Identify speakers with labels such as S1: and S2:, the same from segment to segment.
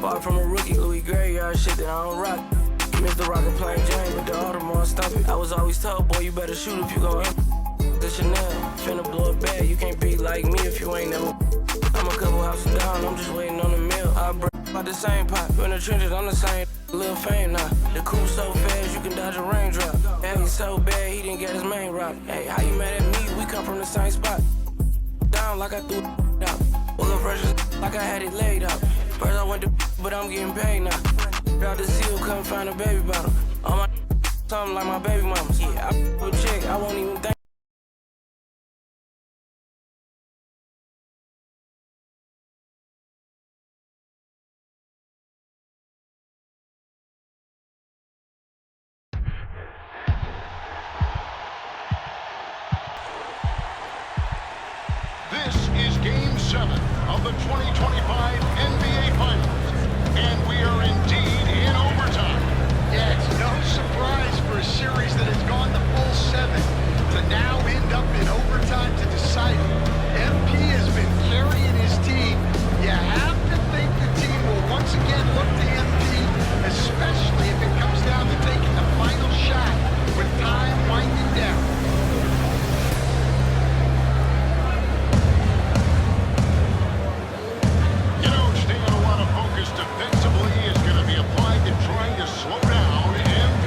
S1: Far from a rookie, Louis graveyard shit that I don't rock. Mr. Rocket playing James with the Audemars stomping. I was always told, boy, you better shoot if you go in. The Chanel, finna blow a bag. You can't be like me if you ain't never. I'm a couple houses down, I'm just waiting on the meal. I break out the same pot. In the trenches, I'm the same. Little fame now. The coupe so fast, you can dodge a raindrop. Hey, he's so bad, he didn't get his main rock. Hey, how you mad at me? We come from the same spot. Down like I threw it out. Woke up fresh like I had it laid out. First I went to but I'm getting paid now. Out the seal, come find a baby bottle. All my something like my baby mamas. Yeah, I with a chick, I won't even think.
S2: This is Game 7 of the 2025 NBA Finals, and we are indeed in overtime.
S3: Yeah, it's no surprise for a series that has gone the full 7 to now end up in overtime to decide it. MP has been carrying his team. You have to think the team will once again look to MP, especially if it comes down to taking the final shot with time winding down.
S2: Defensively is going to be applied to trying to slow down MP,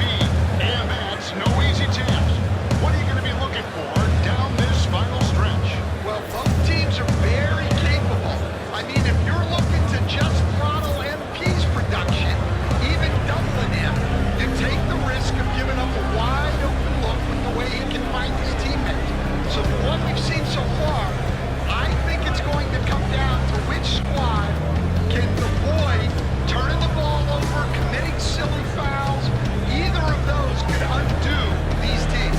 S2: and that's no easy task. What are you going to be looking for down this final stretch?
S3: Well, both teams are very capable. I mean, if you're looking to just throttle MP's production, even doubling him, you take the risk of giving up a wide open look with the way he can find his teammates. So from what we've seen so far, I think it's going to come down to which squad can avoid turning the ball over, committing silly fouls. Either of those could undo these teams.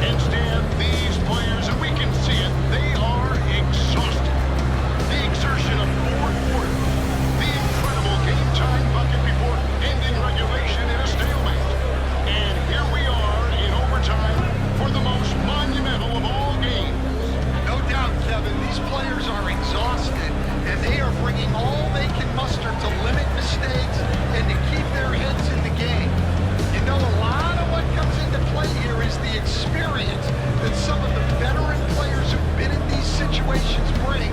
S2: Instead, these players, and we can see it, they are exhausted. The exertion of 4 quarters, the incredible game-time bucket before ending regulation in a stalemate. And here we are in overtime for the most monumental of all games.
S3: No doubt, Kevin, these players are exhausted, and they are bringing all they can muster to limit mistakes and to keep their heads in the game. You know, a lot of what comes into play here is the experience that some of the veteran players who've been in these situations bring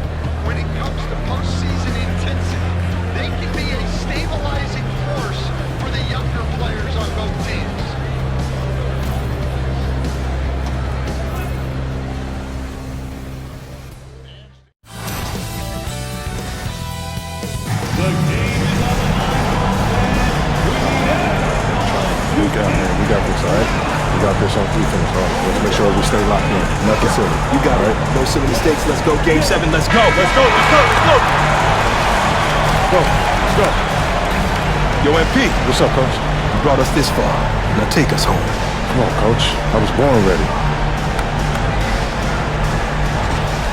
S3: when it comes to postseason intensity. They can be a stabilizing force for the younger players on both teams.
S4: We got this, all right? We got this on defense, all right? Let's make sure we stay locked in. Nothing silly.
S5: You got it. No silly mistakes. Let's go. Game 7. Let's go. Let's go. Let's go. Let's go.
S4: Let's go.
S5: Yo, MP.
S4: What's up, Coach?
S5: You brought us this far. Now take us home.
S4: Come on, Coach. I was born ready.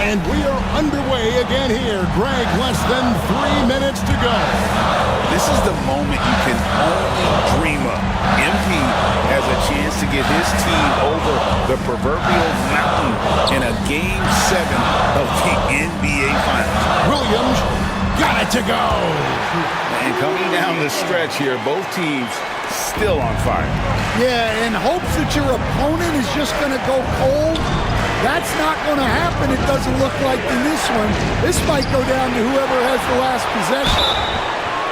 S6: And we are underway again here. Greg, less than 3 minutes to go.
S7: This is the moment you can only dream of. MP has a chance to get his team over the proverbial mountain in a Game 7 of the NBA Finals.
S6: Williams got it to go.
S7: And coming down the stretch here, both teams still on fire.
S8: Yeah, in hopes that your opponent is just going to go cold. That's not going to happen, it doesn't look like in this one. This might go down to whoever has the last possession.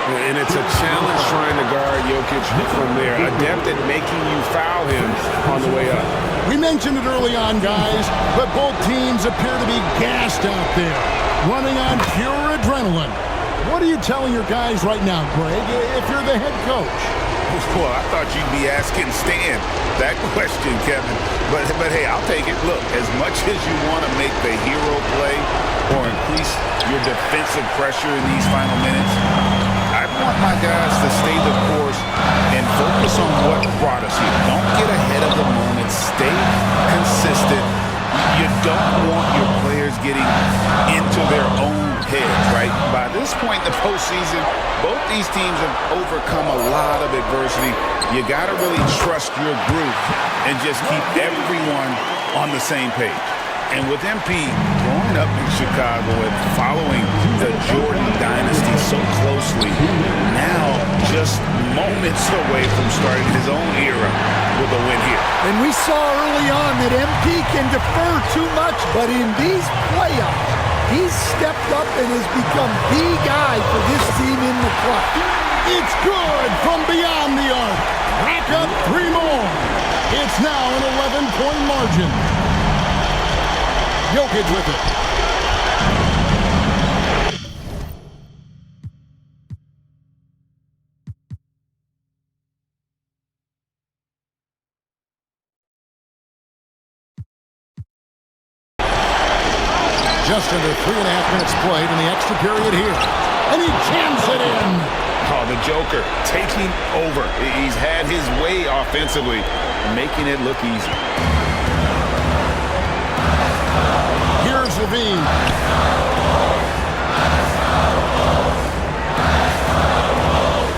S9: And it's a challenge trying to guard Jokic from there. Adept at making you foul him on the way up.
S6: We mentioned it early on, guys, but both teams appear to be gassed out there, running on pure adrenaline. What are you telling your guys right now, Greg, if you're the head coach?
S7: Well, I thought you'd be asking Stan that question, Kevin. But hey, I'll take it. Look, as much as you want to make the hero play or increase your defensive pressure in these final minutes, I want my guys to stay the course and focus on what brought us here. Don't get ahead of the moment. Stay consistent. You don't want your players getting into their own heads, right? By this point in the postseason, both these teams have overcome a lot of adversity. You got to really trust your group and just keep everyone on the same page. And with MP growing up in Chicago and following the Jordan dynasty so closely, now just moments away from starting his own era with a win here.
S8: And we saw early on that MP can defer too much, but in these playoffs, he's stepped up and has become the guy for this team in the clutch.
S6: It's good from beyond the arc. Rack up 3 more. It's now an 11-point margin. Jokic with it. Just under 3.5 minutes played in the extra period here. And he jams it in.
S7: Oh, the Joker taking over. He's had his way offensively, making it look easy.
S6: Here's Levine.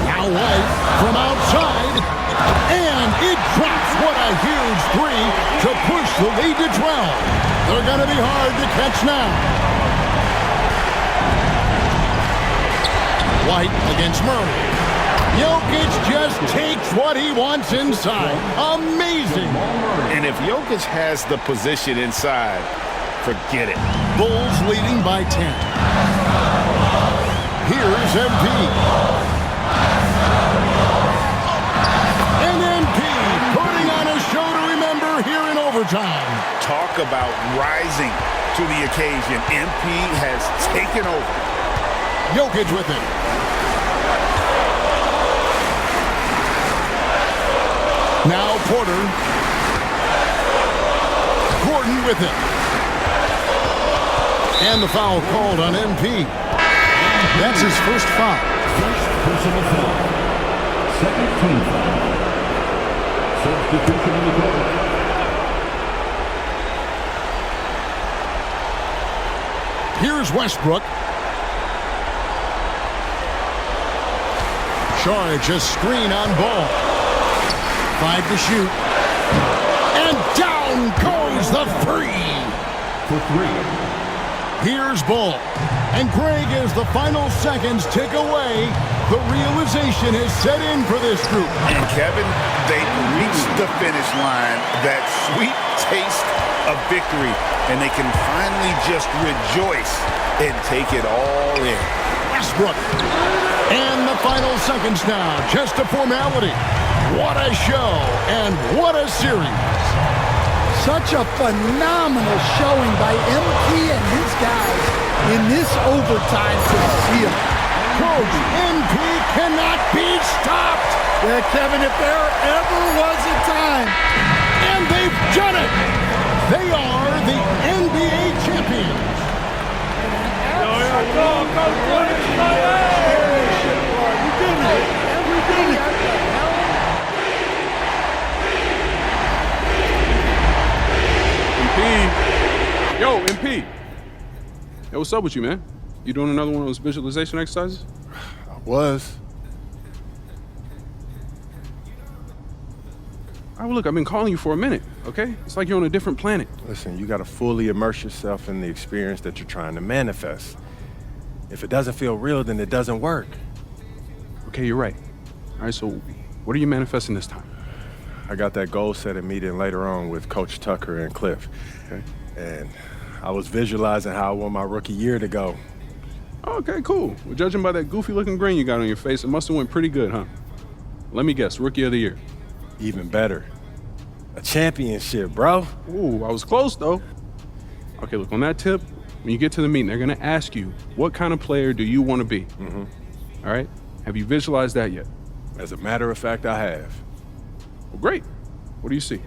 S6: Now White from outside. And it drops. What a huge three to push the lead to 12. They're going to be hard to catch now. White against Murray. Jokic just takes what he wants inside. Amazing.
S7: And if Jokic has the position inside, forget it.
S6: Bulls leading by 10. Here's MP. And MP putting on a show to remember here in overtime.
S7: Talk about rising to the occasion. MP has taken over.
S6: Jokic with it. Now Porter. Gordon with it. And the foul called on MP. That's his first foul.
S10: First personal foul. Second team foul. Substitution in the court.
S6: Here's Westbrook. Charge a screen on Ball. 5 to shoot. And down goes the free.
S10: For 3.
S6: Here's Ball. And Greg, as the final seconds tick away, the realization has set in for this group.
S7: And Kevin, they reached the finish line, that sweet taste of victory, and they can finally just rejoice and take it all in.
S6: Westbrook. And the final seconds now, just a formality. What a show, and what a series.
S8: Such a phenomenal showing by MP and his guys in this overtime to seal.
S6: Coach, MP cannot be stopped.
S8: Yeah, Kevin, if there ever was a time.
S6: And they've done it. They are the NBA champions.
S11: Yo, MP. Yo, what's up with you, man? You doing another one of those visualization exercises?
S4: I was.
S11: All right, well, look, I've been calling you for a minute, okay? It's like you're on a different planet.
S4: Listen, you got to fully immerse yourself in the experience that you're trying to manifest. If it doesn't feel real, then it doesn't work.
S11: Okay, you're right. All right, so what are you manifesting this time?
S4: I got that goal-setting meeting later on with Coach Tucker and Cliff.
S11: Okay.
S4: And I was visualizing how I want my rookie year to go.
S11: Okay, cool. Well, judging by that goofy-looking grin you got on your face, it must have went pretty good, huh? Let me guess, Rookie of the Year.
S4: Even better. A championship, bro.
S11: Ooh, I was close, though. Okay, look, on that tip, when you get to the meeting, they're going to ask you, what kind of player do you want to be?
S4: Mm-hmm.
S11: All right? Have you visualized that yet?
S4: As a matter of fact, I have.
S11: Well, great. What do you see?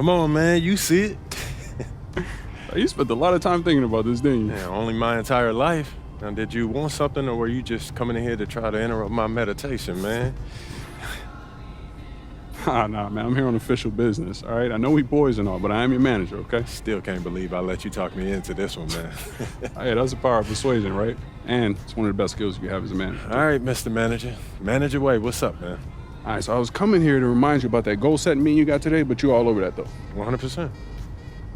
S4: Come on, man. You see it.
S11: You spent a lot of time thinking about this, didn't you?
S4: Yeah, only my entire life. Now, did you want something, or were you just coming in here to try to interrupt my meditation, man?
S11: Nah, man. I'm here on official business, all right? I know we boys and all, but I am your manager, okay?
S4: Still can't believe I let you talk me into this one, man.
S11: Hey, that's the power of persuasion, right? And it's one of the best skills you have as a manager.
S4: All right, Mr. Manager. Manager Way, what's up, man?
S11: All right, so I was coming here to remind you about that goal-setting meeting you got today, but you all over that, though.
S4: 100%.
S11: All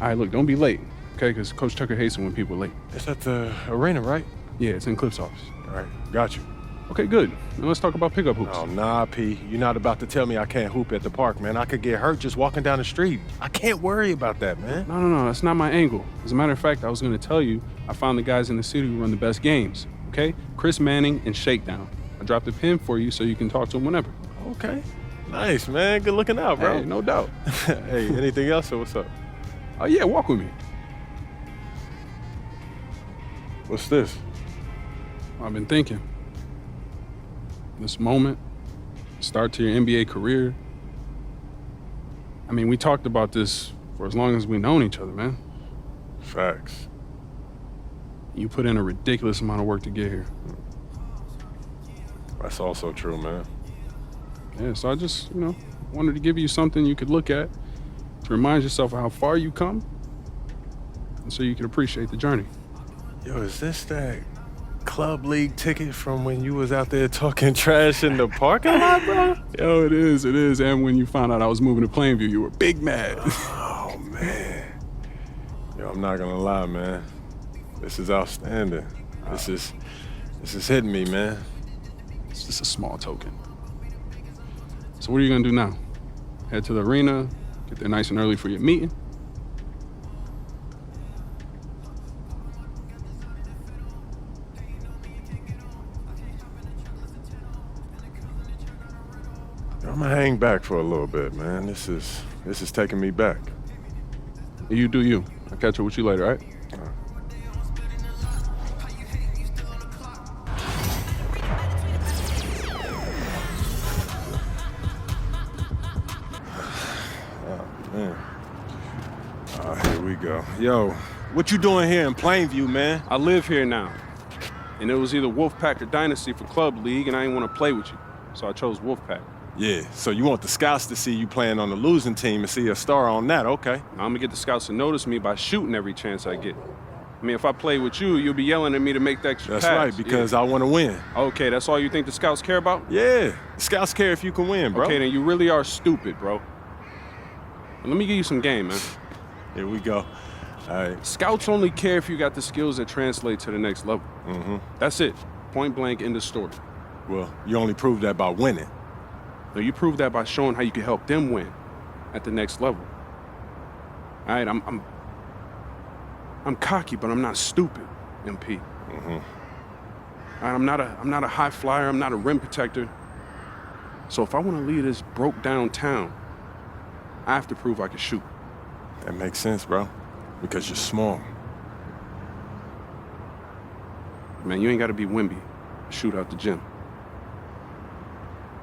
S11: right, look, don't be late, okay? Because Coach Tucker hates it when people are late.
S4: It's at the arena, right?
S11: Yeah, it's in Cliff's office.
S4: All right, got you.
S11: Okay, good. Now let's talk about pickup hoops.
S4: Oh, nah, P. You're not about to tell me I can't hoop at the park, man. I could get hurt just walking down the street. I can't worry about that, man.
S11: No, that's not my angle. As a matter of fact, I was going to tell you I found the guys in the city who run the best games, okay? Chris Manning and Shakedown. I dropped a pin for you so you can talk to them whenever.
S4: Okay. Nice, man. Good looking out, bro.
S11: Hey, no doubt.
S4: Hey, anything else or what's up?
S11: Oh, yeah, walk with me.
S4: What's this?
S11: I've been thinking. This moment, start to your NBA career. I mean, we talked about this for as long as we've known each other, man.
S4: Facts.
S11: You put in a ridiculous amount of work to get here.
S4: That's also true, man.
S11: Yeah, so I just, wanted to give you something you could look at to remind yourself of how far you come and so you can appreciate the journey.
S4: Yo, is this that club league ticket from when you was out there talking trash in the parking lot, bro?
S11: Yo, it is. And when you found out I was moving to Plainview, you were big mad.
S4: Oh, man. Yo, I'm not gonna lie, man. This is outstanding. This is hitting me, man.
S11: It's just a small token. So what are you gonna do now? Head to the arena, get there nice and early for your meeting?
S4: I'm gonna hang back for a little bit, man. This is taking me back.
S11: You do you. I'll catch up with you later, all right?
S4: Here we go. Yo, what you doing here in Plainview, man?
S11: I live here now. And it was either Wolfpack or Dynasty for Club League, and I didn't want to play with you. So I chose Wolfpack.
S4: Yeah, so you want the scouts to see you playing on the losing team and see a star on that, okay.
S11: I'm gonna get the scouts to notice me by shooting every chance I get. I mean, if I play with you, you'll be yelling at me to make the extra pass.
S4: That's right, because I want to win.
S11: Okay, that's all you think the scouts care about?
S4: Yeah, the scouts care if you can win, bro.
S11: Okay, then you really are stupid, bro. Let me give you some game, man.
S4: Here we go. All right.
S11: Scouts only care if you got the skills that translate to the next level.
S4: Mm-hmm.
S11: That's it. Point blank, end of story.
S4: Well, you only prove that by winning.
S11: No, you prove that by showing how you can help them win at the next level. All right, I'm cocky, but I'm not stupid, MP.
S4: Mm-hmm.
S11: All right, I'm not a high flyer. I'm not a rim protector. So if I want to leave this broke down town, I have to prove I can shoot.
S4: That makes sense, bro. Because you're small.
S11: Man, you ain't got to be Wimby to shoot out the gym.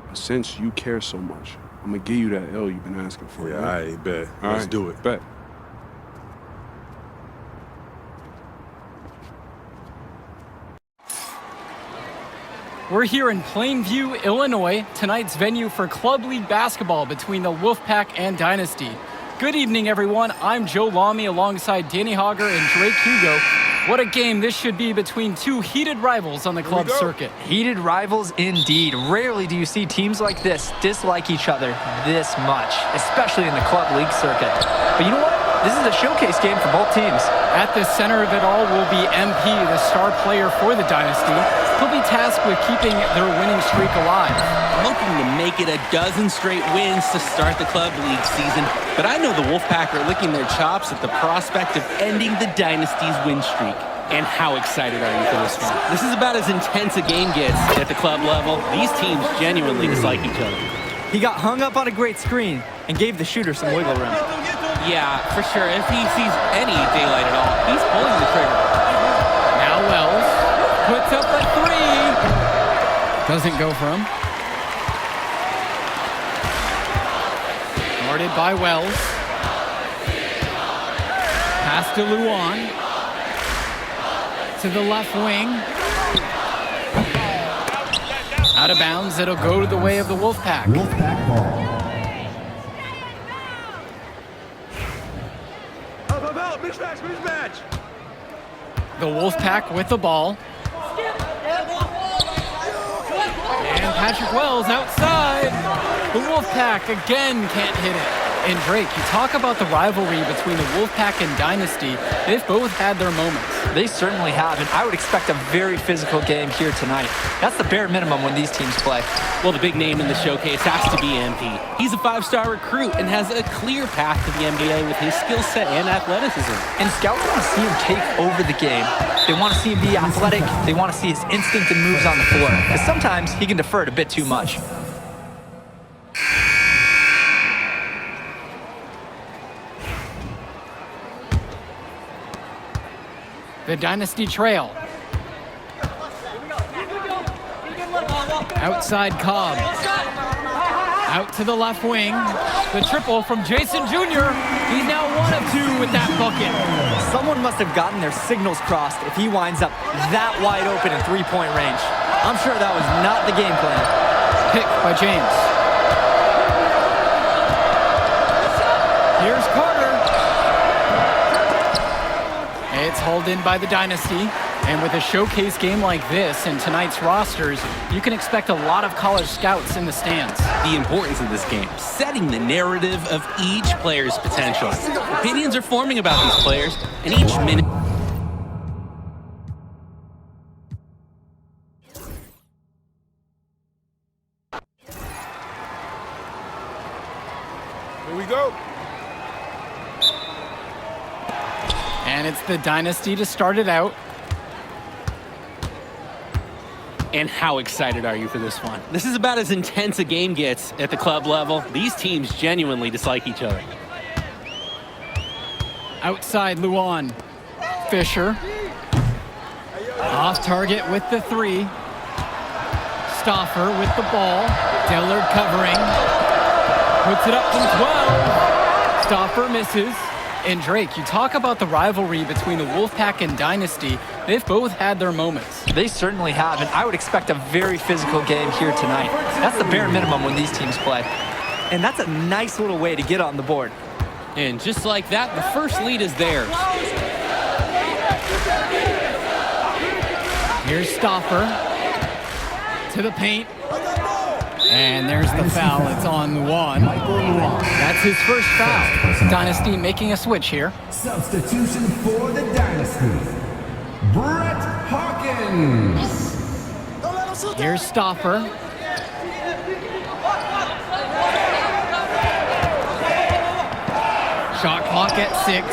S11: But since you care so much, I'm going to give you that L you've been asking for.
S4: Yeah,
S11: right?
S4: I bet.
S11: All
S4: Let's
S11: right,
S4: do it.
S11: Bet.
S12: We're here in Plainview, Illinois, tonight's venue for Club League basketball between the Wolfpack and Dynasty. Good evening, everyone. I'm Joe Lamy alongside Danny Hogger and Drake Hugo. What a game this should be between two heated rivals on the club circuit.
S13: Heated rivals indeed. Rarely do you see teams like this dislike each other this much, especially in the club league circuit. But you know what? This is a showcase game for both teams.
S12: At the center of it all will be MP, the star player for the Dynasty. He'll be tasked with keeping their winning streak alive.
S14: Looking to make it a dozen straight wins to start the club league season, but I know the Wolfpack are licking their chops at the prospect of ending the Dynasty's win streak. And how excited are you for this one? This is about as intense a game gets at the club level. These teams genuinely dislike each other.
S13: He got hung up on a great screen and gave the shooter some wiggle room.
S14: Yeah, for sure. If he sees any daylight at all, he's pulling the trigger.
S12: Now Wells puts up a three. Doesn't go for him. Guarded by Wells. Pass to Luan. To the left wing. Out of bounds, it'll go to the way of the Wolfpack.
S10: Wolfpack ball.
S5: Mismatch.
S12: The Wolfpack with the ball. And Patrick Wells outside. The Wolfpack again can't hit it. And Drake, you talk about the rivalry between the Wolfpack and Dynasty. They've both had their moments.
S13: They certainly have, and I would expect a very physical game here tonight. That's the bare minimum when these teams play.
S14: Well, the big name in the showcase has to be MP. He's a 5-star recruit and has a clear path to the NBA with his skill set and athleticism.
S13: And scouts want to see him take over the game. They want to see him be athletic. They want to see his instinct and moves on the floor. Because sometimes he can defer it a bit too much.
S12: The Dynasty trail. Outside Cobb. Out to the left wing. The triple from Jason Jr. He's now 1 of 2 with that bucket.
S13: Someone must have gotten their signals crossed if he winds up that wide open in three-point range. I'm sure that was not the game plan.
S12: Pick by James. Here's Carter. It's hauled in by the Dynasty. And with a showcase game like this in tonight's rosters, you can expect a lot of college scouts in the stands.
S14: The importance of this game, setting the narrative of each player's potential. Opinions are forming about these players, and each minute...
S9: Here we go.
S12: And it's the Dynasty to start it out.
S14: And how excited are you for this one? This is about as intense a game gets at the club level. These teams genuinely dislike each other.
S12: Outside Luan. Fisher. Off target with the 3. Stoffer with the ball. Dillard covering. Puts it up from 12. Stoffer misses. And Drake, you talk about the rivalry between the Wolfpack and Dynasty. They've both had their moments.
S13: They certainly have, and I would expect a very physical game here tonight. That's the bare minimum when these teams play. And that's a nice little way to get on the board.
S14: And just like that, the first lead is theirs.
S12: Here's Stoffer. To the paint. And there's the foul. It's on Luan. That's his first foul. Dynasty making a switch here.
S10: Substitution for the Dynasty. Brett Hawkins.
S12: Here's Stoffer. Shot clock at 6.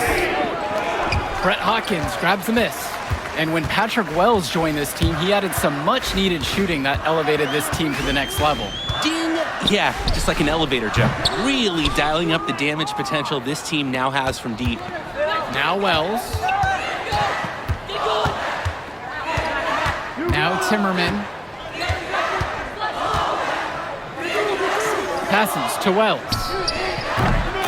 S12: Brett Hawkins grabs the miss. And when Patrick Wells joined this team, he added some much-needed shooting that elevated this team to the next level.
S14: Ding! Yeah, just like an elevator jump. Really dialing up the damage potential this team now has from deep.
S12: Now Wells. Now Timmerman. Passes to Wells.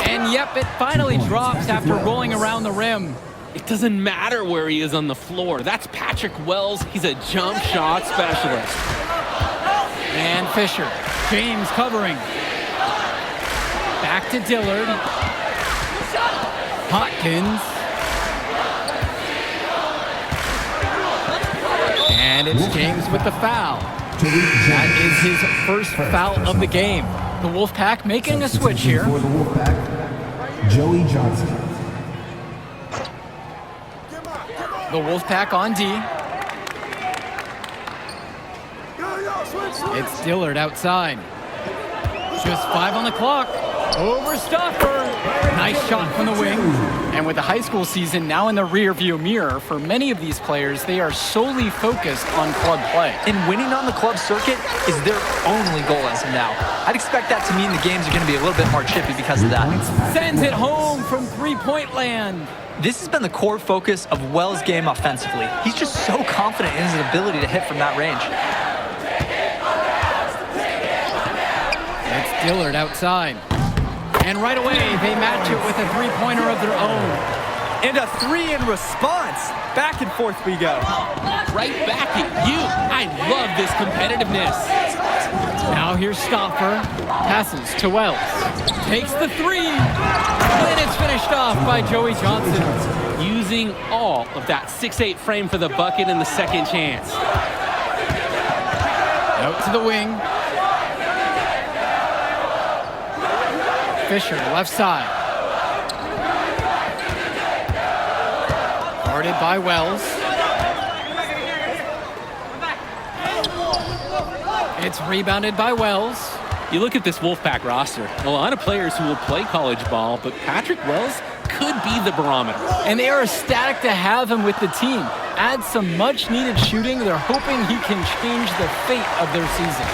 S12: And yep, it finally drops after rolling around the rim.
S14: It doesn't matter where he is on the floor. That's Patrick Wells. He's a jump shot specialist.
S12: And Fisher. James covering. Back to Dillard. Hawkins. And it's James with the foul. That is his first foul of the game. The Wolfpack making a switch here.
S10: For the Wolfpack, Joey Johnson.
S12: The Wolfpack on D. It's Dillard outside. Just 5 on the clock. Over Stoffer. Nice shot from the wing. And with the high school season now in the rearview mirror, for many of these players, they are solely focused on club play.
S13: And winning on the club circuit is their only goal as of now. I'd expect that to mean the games are going to be a little bit more chippy because of that.
S12: Sends it home from three-point land.
S13: This has been the core focus of Wells' game offensively. He's just so confident in his ability to hit from that range.
S12: It's Dillard outside. And right away, they match it with a three-pointer of their own.
S13: And a 3 in response. Back and forth we go.
S14: Right back at you. I love this competitiveness.
S12: Now here's Stoffer. Passes to Wells. Takes the 3. And it's finished off by Joey Johnson.
S14: Using all of that 6'8" frame for the bucket and the second chance.
S12: Out to the wing. Fisher, left side. Guarded by Wells. It's rebounded by Wells.
S14: You look at this Wolfpack roster, a lot of players who will play college ball, but Patrick Wells could be the barometer.
S12: And they are ecstatic to have him with the team. Add some much-needed shooting. They're hoping he can change the fate of their season.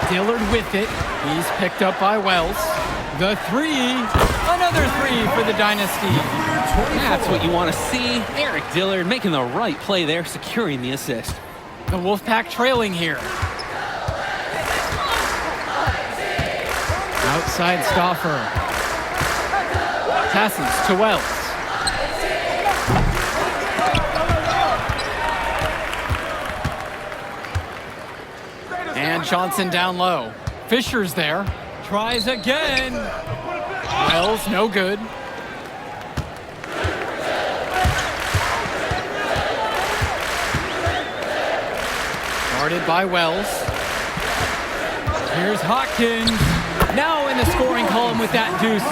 S12: Dillard with it. He's picked up by Wells. The 3. Another 3 for the Dynasty.
S14: That's what you want to see. Eric Dillard making the right play there, securing the assist.
S12: The Wolfpack trailing here. Outside Stoffer. Passes to Wells. And Johnson down low. Fisher's there. Tries again. Wells, no good. Guarded by Wells. Here's Hopkins. Now in the scoring column with that deuce.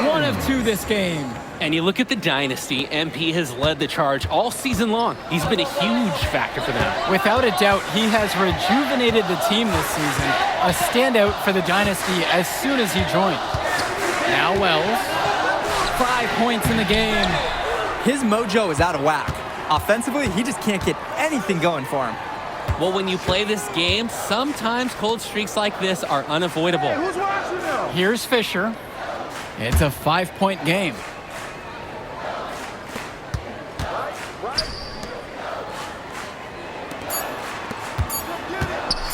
S12: 1 of 2 this game.
S14: And you look at the Dynasty, MP has led the charge all season long. He's been a huge factor for them.
S12: Without a doubt, he has rejuvenated the team this season. A standout for the Dynasty as soon as he joined. Now Wells. 5 points in the game.
S13: His mojo is out of whack. Offensively, he just can't get anything going for him.
S14: Well, when you play this game, sometimes cold streaks like this are unavoidable.
S12: Here's Fisher. It's a 5-point game.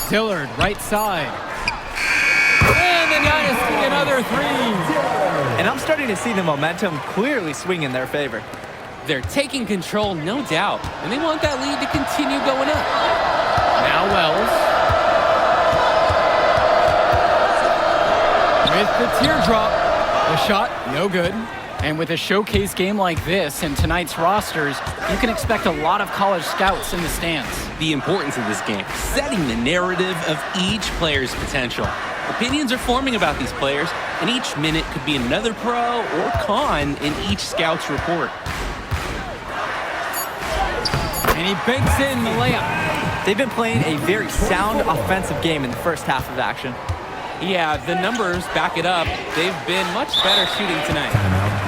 S12: Dillard, right side. And the Dynasty, another 3.
S13: And I'm starting to see the momentum clearly swing in their favor.
S14: They're taking control, no doubt, and they want that lead to continue going up.
S12: Now Wells. With the teardrop. The shot, no good. And with a showcase game like this in tonight's rosters, you can expect a lot of college scouts in the stands.
S14: The importance of this game, setting the narrative of each player's potential. Opinions are forming about these players, and each minute could be another pro or con in each scout's report.
S12: And he banks in the layup.
S13: They've been playing a very sound offensive game in the first half of action.
S14: Yeah, the numbers back it up. They've been much better shooting tonight.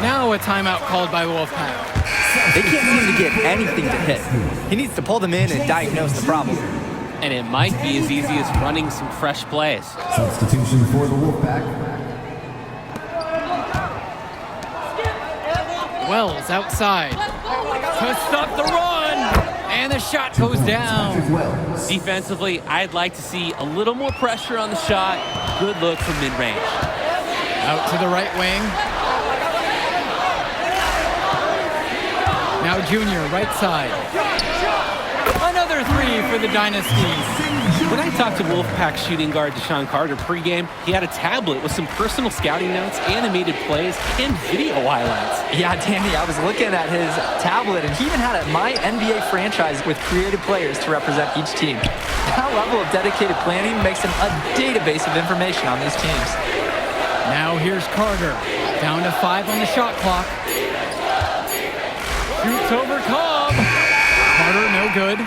S12: Now a timeout called by Wolfpack.
S13: They can't seem to get anything to hit. He needs to pull them in and diagnose the problem.
S14: And it might be as easy as running some fresh plays.
S10: Substitution for the Wolfpack.
S12: Wells outside. To stop the run. And the shot goes down.
S14: Defensively, I'd like to see a little more pressure on the shot. Good look from mid-range.
S12: Out to the right wing. Now Junior, right side. Another 3 for the Dynasty.
S14: When I talked to Wolfpack shooting guard Deshaun Carter pregame, he had a tablet with some personal scouting notes, animated plays, and video highlights.
S13: Yeah, Danny, I was looking at his tablet, and he even had a My NBA franchise with creative players to represent each team. That level of dedicated planning makes him a database of information on these teams.
S12: Now here's Carter. Down to 5 on the shot clock. Shoots over Cobb. Carter, no good.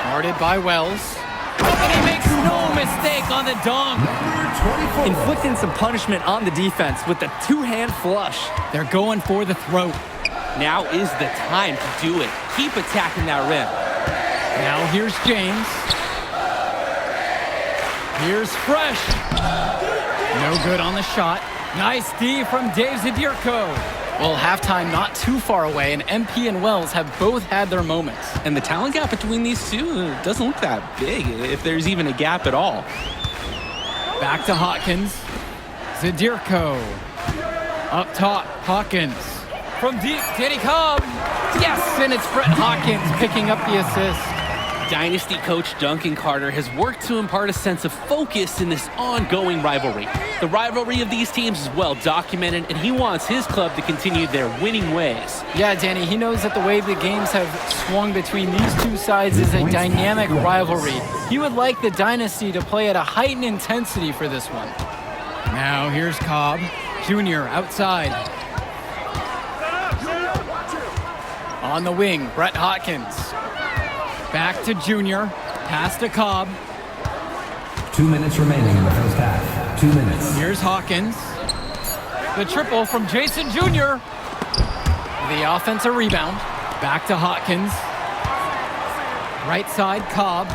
S12: Guarded by Wells. And he makes no mistake on the dunk.
S13: Inflicting some punishment on the defense with the two-hand flush.
S12: They're going for the throat.
S14: Now is the time to do it. Keep attacking that rim.
S12: Now here's James. Here's Fresh. No good on the shot. Nice D from Dave Zadirko. Well, halftime not too far away, and MP and Wells have both had their moments.
S14: And the talent gap between these two doesn't look that big, if there's even a gap at all.
S12: Back to Hopkins. Zadirko. Up top, Hawkins. From deep, Danny Cobb. Yes, and it's Brett Hawkins picking up the assist.
S14: Dynasty coach Duncan Carter has worked to impart a sense of focus in this ongoing rivalry. The rivalry of these teams is well documented, and he wants his club to continue their winning ways.
S12: Yeah, Danny, he knows that the way the games have swung between these two sides is a dynamic rivalry. He would like the Dynasty to play at a heightened intensity for this one. Now here's Cobb, Jr. outside. On the wing, Brett Hawkins. Back to Junior, pass to Cobb.
S10: 2 minutes remaining in the first half. 2 minutes.
S12: Here's Hawkins. The triple from Jason Jr. The offensive rebound. Back to Hawkins. Right side, Cobb.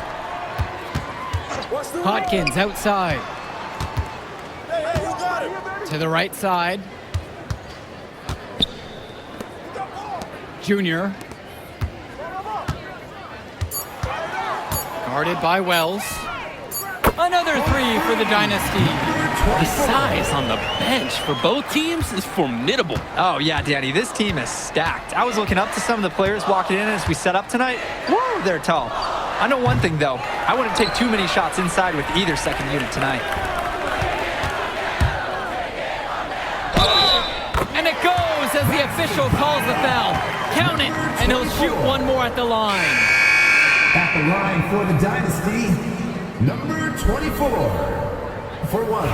S12: Hawkins outside. To the right side. Junior. Guarded by Wells. Another three for the Dynasty.
S14: The size on the bench for both teams is formidable.
S13: Oh, yeah, Danny, this team is stacked. I was looking up to some of the players walking in as we set up tonight. Woo, they're tall. I know one thing, though. I wouldn't take too many shots inside with either second unit tonight.
S12: And it goes as the official calls the foul. Count it, and he'll shoot one more at the line.
S10: At the line for the Dynasty, number 24, for one.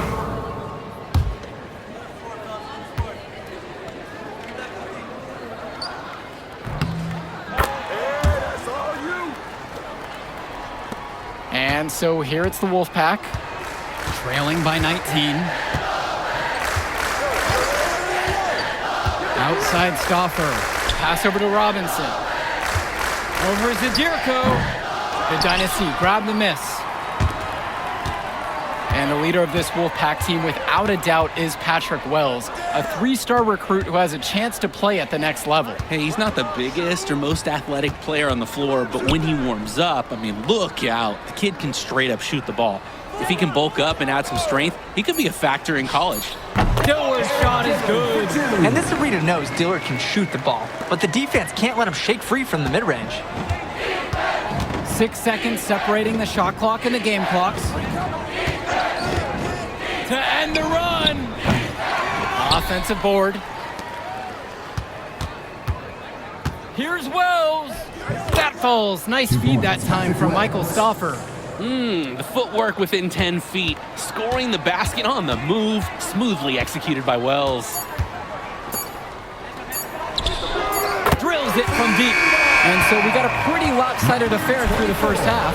S12: And so here it's the Wolfpack, trailing by 19. Outside Stauffer, pass over to Robinson. Over Zadirko. The Dynasty grab the miss. And the leader of this Wolfpack team, without a doubt, is Patrick Wells, a 3-star recruit who has a chance to play at the next level.
S14: Hey, he's not the biggest or most athletic player on the floor, but when he warms up, I mean, look out. The kid can straight up shoot the ball. If he can bulk up and add some strength, he could be a factor in college.
S12: Dillard's shot is good.
S13: And this arena knows Dillard can shoot the ball, but the defense can't let him shake free from the mid-range.
S12: 6 seconds separating the shot clock and the game clocks. To end the run. Offensive board. Here's Wells. That falls. Nice feed that time from Michael Stauffer.
S14: The footwork within 10 feet. Scoring the basket on the move. Smoothly executed by Wells.
S12: Drills it from deep. And so we got a pretty lopsided affair through the first half.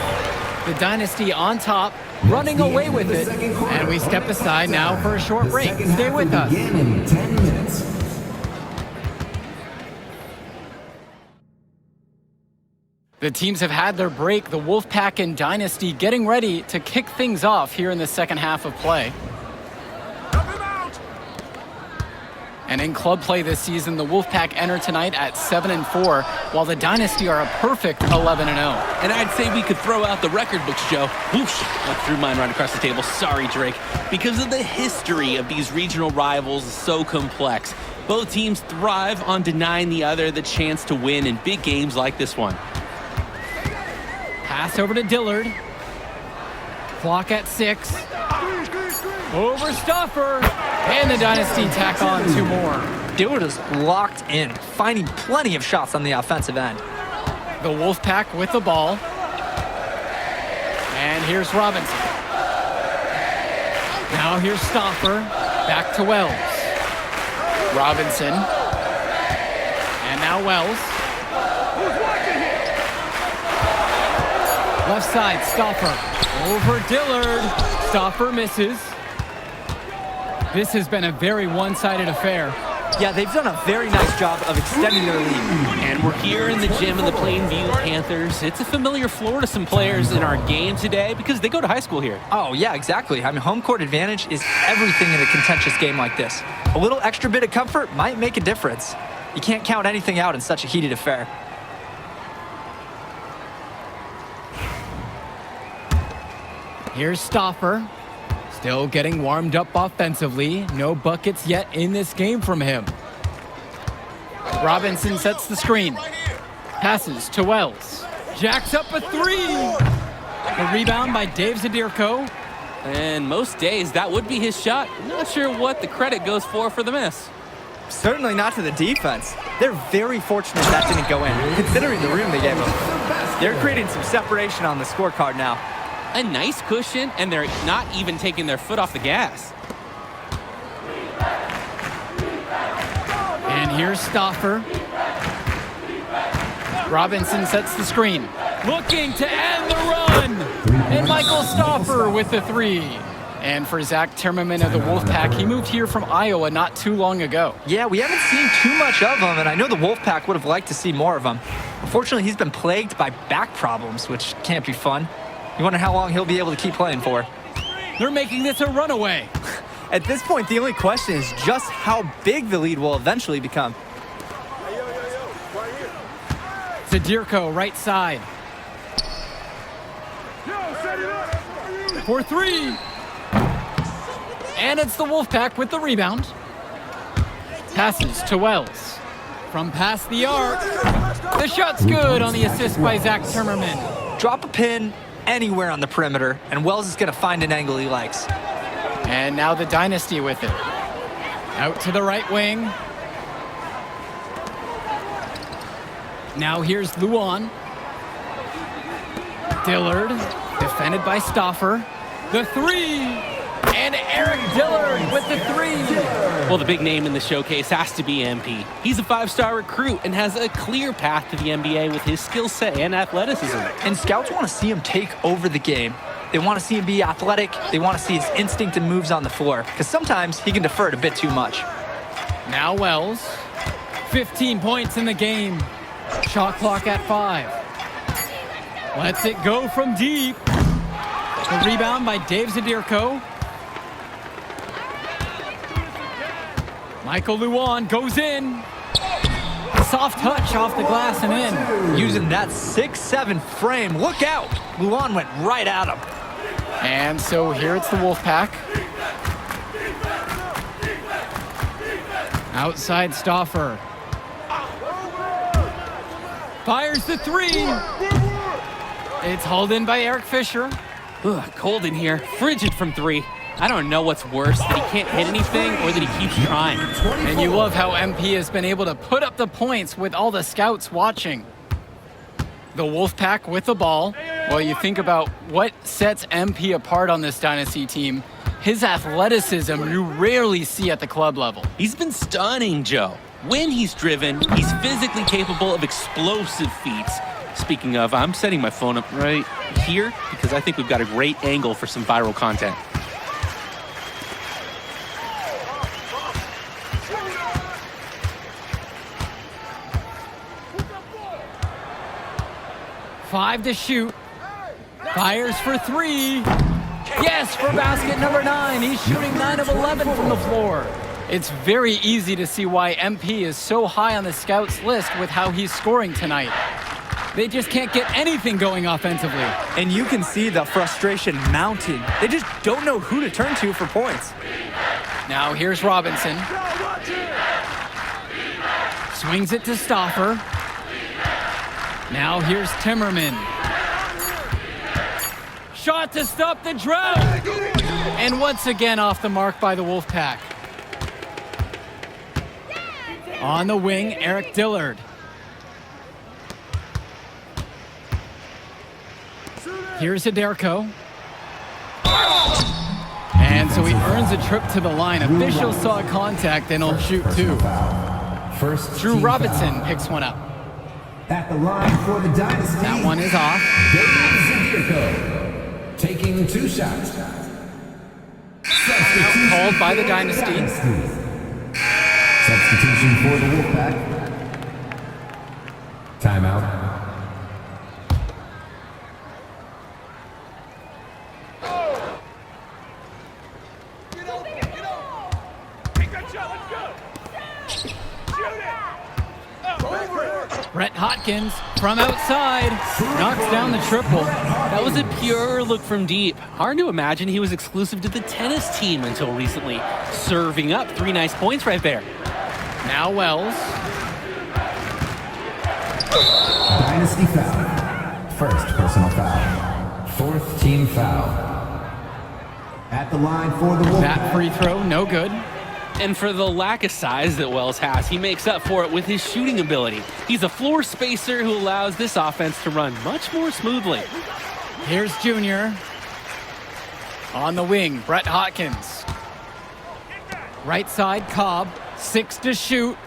S12: The Dynasty on top, running away with it. And we step aside now for a short break. Stay with us.
S10: In 10 minutes.
S12: The teams have had their break. The Wolfpack and Dynasty getting ready to kick things off here in the second half of play. And in club play this season, the Wolfpack enter tonight at 7-4, while the Dynasty are a perfect 11-0.
S14: And I'd say we could throw out the record books, Joe. Whoosh, I threw mine right across the table. Sorry, Drake. Because of the history of these regional rivals is so complex. Both teams thrive on denying the other the chance to win in big games like this one.
S12: Pass over to Dillard. Clock at 6. Over Stauffer. And the Dynasty tack on 2 more.
S13: Dillard is locked in, finding plenty of shots on the offensive end.
S12: The Wolfpack with the ball. And here's Robinson. Now here's Stauffer. Back to Wells. Robinson. And now Wells. Left side, Stauffer. Over Dillard. Stauffer misses. This has been a very one-sided affair.
S13: Yeah, they've done a very nice job of extending their lead.
S14: And we're here in the gym of the Plainview Panthers. It's a familiar floor to some players in our game today because they go to high school here.
S13: Oh, yeah, exactly. I mean, home court advantage is everything in a contentious game like this. A little extra bit of comfort might make a difference. You can't count anything out in such a heated affair.
S12: Here's Stauffer. Still getting warmed up offensively. No buckets yet in this game from him. Robinson sets the screen. Passes to Wells. Jacks up a three. The rebound by Dave Zadirko.
S14: And most days, that would be his shot. Not sure what the credit goes for the miss.
S13: Certainly not to the defense. They're very fortunate that didn't go in, considering the room they gave them. They're creating some separation on the scorecard now.
S14: A nice cushion, and they're not even taking their foot off the gas.
S12: And here's Stauffer. Robinson sets the screen. Looking to end the run. And Michael Stauffer with the three. And for Zach Timmerman of the Wolfpack, he moved here from Iowa not too long ago.
S13: Yeah, we haven't seen too much of him, and I know the Wolfpack would have liked to see more of him. Unfortunately, he's been plagued by back problems, which can't be fun. You wonder how long he'll be able to keep playing for.
S12: They're making this a runaway.
S13: At this point, the only question is just how big the lead will eventually become.
S12: Zadirko, right side. For three. And it's the Wolfpack with the rebound. Passes to Wells. From past the arc. The shot's good on the assist by Zach Timmerman.
S13: Drop a pin anywhere on the perimeter, and Wells is going to find an angle he likes.
S12: And now the Dynasty with it. Out to the right wing. Now here's Luan. Dillard, defended by Stauffer. The three. And Eric Dillard with the three.
S14: Well, the big name in the showcase has to be MP. He's a 5-star recruit and has a clear path to the NBA with his skill set and athleticism.
S13: And scouts want to see him take over the game. They want to see him be athletic. They want to see his instinct and moves on the floor, because sometimes he can defer it a bit too much.
S12: Now Wells. 15 points in the game. Shot clock at 5. Lets it go from deep. The rebound by Dave Zadirko. Michael Luan goes in. Soft touch off the glass and in.
S13: Using that 6'7" frame. Look out! Luan went right at him.
S12: And so here it's the Wolfpack. Outside Stauffer. Fires the three. It's hauled in by Eric Fisher.
S14: Ugh, cold in here. Frigid from three. I don't know what's worse, that he can't hit anything or that he keeps trying.
S12: And you love how MP has been able to put up the points with all the scouts watching. The Wolfpack with the ball. Well, you think about what sets MP apart on this Dynasty team. His athleticism you rarely see at the club level.
S14: He's been stunning, Joe. When he's driven, he's physically capable of explosive feats. Speaking of, I'm setting my phone up right here because I think we've got a great angle for some viral content.
S12: Five to shoot. Fires for three. Yes, for basket number 9. He's shooting 9 of 11 from the floor. It's very easy to see why MP is so high on the scouts list with how he's scoring tonight. They just can't get anything going offensively.
S13: And you can see the frustration mounting. They just don't know who to turn to for points.
S12: Now here's Robinson. Swings it to Stauffer. Now here's Timmerman. Shot to stop the drought. And once again off the mark by the Wolfpack. On the wing, Eric Dillard. Here's Zadirko. And so he earns a trip to the line. Officials saw contact and he'll shoot 2. Drew Robinson picks one up.
S10: At the line for the Dynasty.
S12: That one is off.
S10: Zadirko, taking 2 shots.
S12: Called by the Dynasty.
S10: Substitution for the Wolfpack. Timeout.
S12: Brett Hotkins from outside knocks down the triple.
S14: That was a pure look from deep. Hard to imagine he was exclusive to the tennis team until recently. Serving up 3 nice points right there.
S12: Now Wells.
S10: Dynasty foul. First personal foul. Fourth team foul. At the line for the Wolfpack.
S12: That free throw, no good.
S14: And for the lack of size that Wells has, he makes up for it with his shooting ability. He's a floor spacer who allows this offense to run much more smoothly.
S12: Here's Junior. On the wing, Brett Hotkins. Right side, Cobb. 6 to shoot.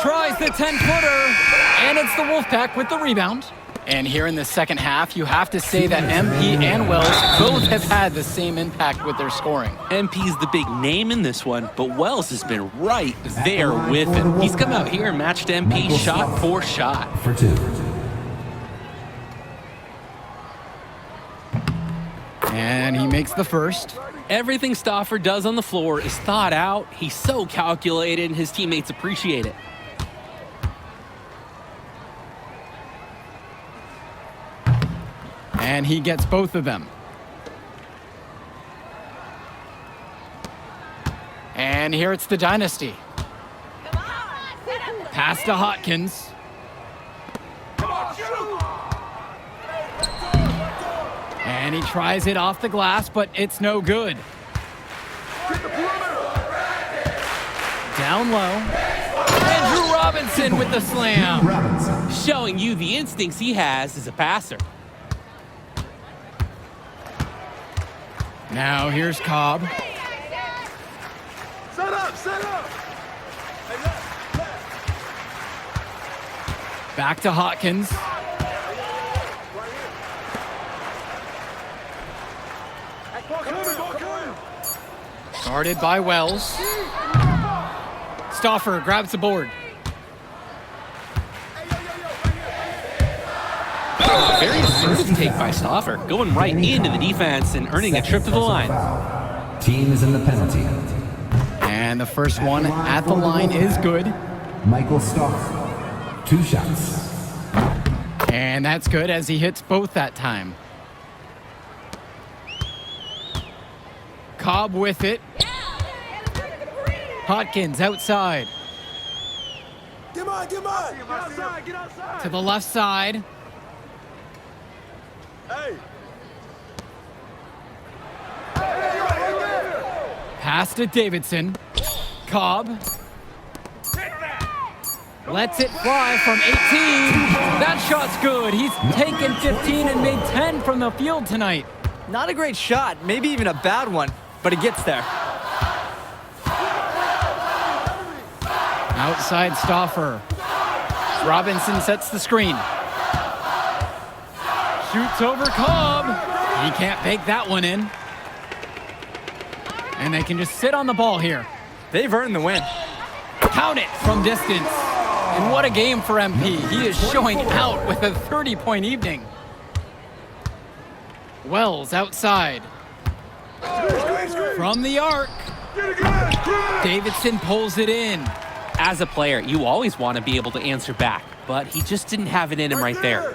S12: Tries the 10-footer, and it's the Wolfpack with the rebound. And here in the second half, you have to say that MP and Wells both have had the same impact with their scoring.
S14: MP's the big name in this one, but Wells has been right there with him. He's come out here and matched MP shot for shot.
S10: For 2.
S12: And he makes the first.
S14: Everything Stauffer does on the floor is thought out. He's so calculated, and his teammates appreciate it.
S12: And he gets both of them. And here it's the Dynasty. Pass to Hotkins. And he tries it off the glass, but it's no good. Down low. Andrew Robinson with the slam.
S14: Showing you the instincts he has as a passer.
S12: Now here's Cobb.
S5: Set up.
S12: Back to Hotkins. Guarded by Wells. Stauffer grabs the board.
S14: Very assertive take by Stauffer, going right into the defense and earning a trip to the line.
S10: Team is in the penalty.
S12: And the first one at the line is good.
S10: Michael Stauffer. 2 shots.
S12: And that's good as he hits both that time. Cobb with it. Hotkins outside.
S5: Get on. Get outside.
S12: To the left side.
S5: Hey.
S12: Pass to Davidson. Cobb. Lets it fly from 18. That shot's good. He's taken 15 and made 10 from the field tonight.
S13: Not a great shot, maybe even a bad one, but he gets there.
S12: Outside Stauffer. Robinson sets the screen. Shoots over Cobb. He can't bake that one in. And they can just sit on the ball here.
S13: They've earned the win.
S12: Count it from distance. And what a game for MP. He is showing out with a 30-point evening. Wells outside. From the arc. Davidson pulls it in.
S14: As a player, you always want to be able to answer back, but he just didn't have it in him right there.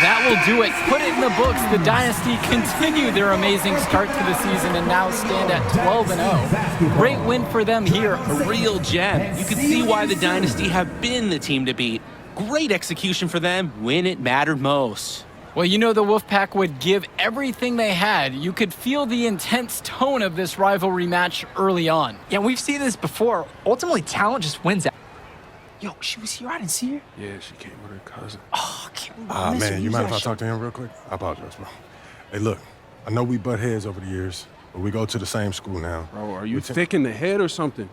S12: That will do it. Put it in the books. The Dynasty continue their amazing start to the season and now stand at 12-0. Great win for them here.
S14: A real gem. You can see why the Dynasty have been the team to beat. Great execution for them when it mattered most.
S12: Well, you know the Wolfpack would give everything they had. You could feel the intense tone of this rivalry match early on.
S13: Yeah, we've seen this before. Ultimately, talent just wins out. Yo, she was here. I didn't see her.
S4: Yeah, she came with her cousin.
S13: Oh, I can't remember.
S4: Ah, man, you mind if I talk to him real quick? I apologize, bro. Hey, look, I know we butt heads over the years, but we go to the same school now.
S11: Bro, are you thick in the head or something?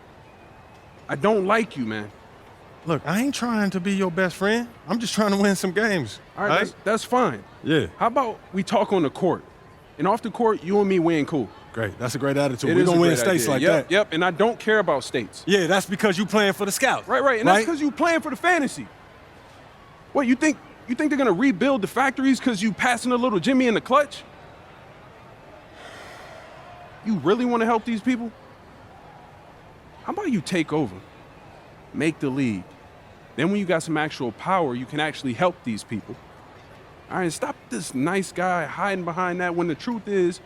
S11: I don't like you, man.
S4: Look, I ain't trying to be your best friend. I'm just trying to win some games.
S11: All right, that's fine.
S4: Yeah.
S11: How about we talk on the court? And off the court, you and me win cool.
S4: Great. That's a great attitude.
S11: It
S4: We're
S11: is
S4: going
S11: a
S4: to win
S11: great
S4: states
S11: idea.
S4: like that.
S11: Yep, and I don't care about states.
S4: Yeah, that's because you playing for the Scouts.
S11: Right, and that's because you playing for the fantasy. What, you think they're going to rebuild the factories because you passing a little Jimmy in the clutch? You really want to help these people? How about you take over, make the league? Then when you got some actual power, you can actually help these people. All right, stop this nice guy hiding behind that when the truth is,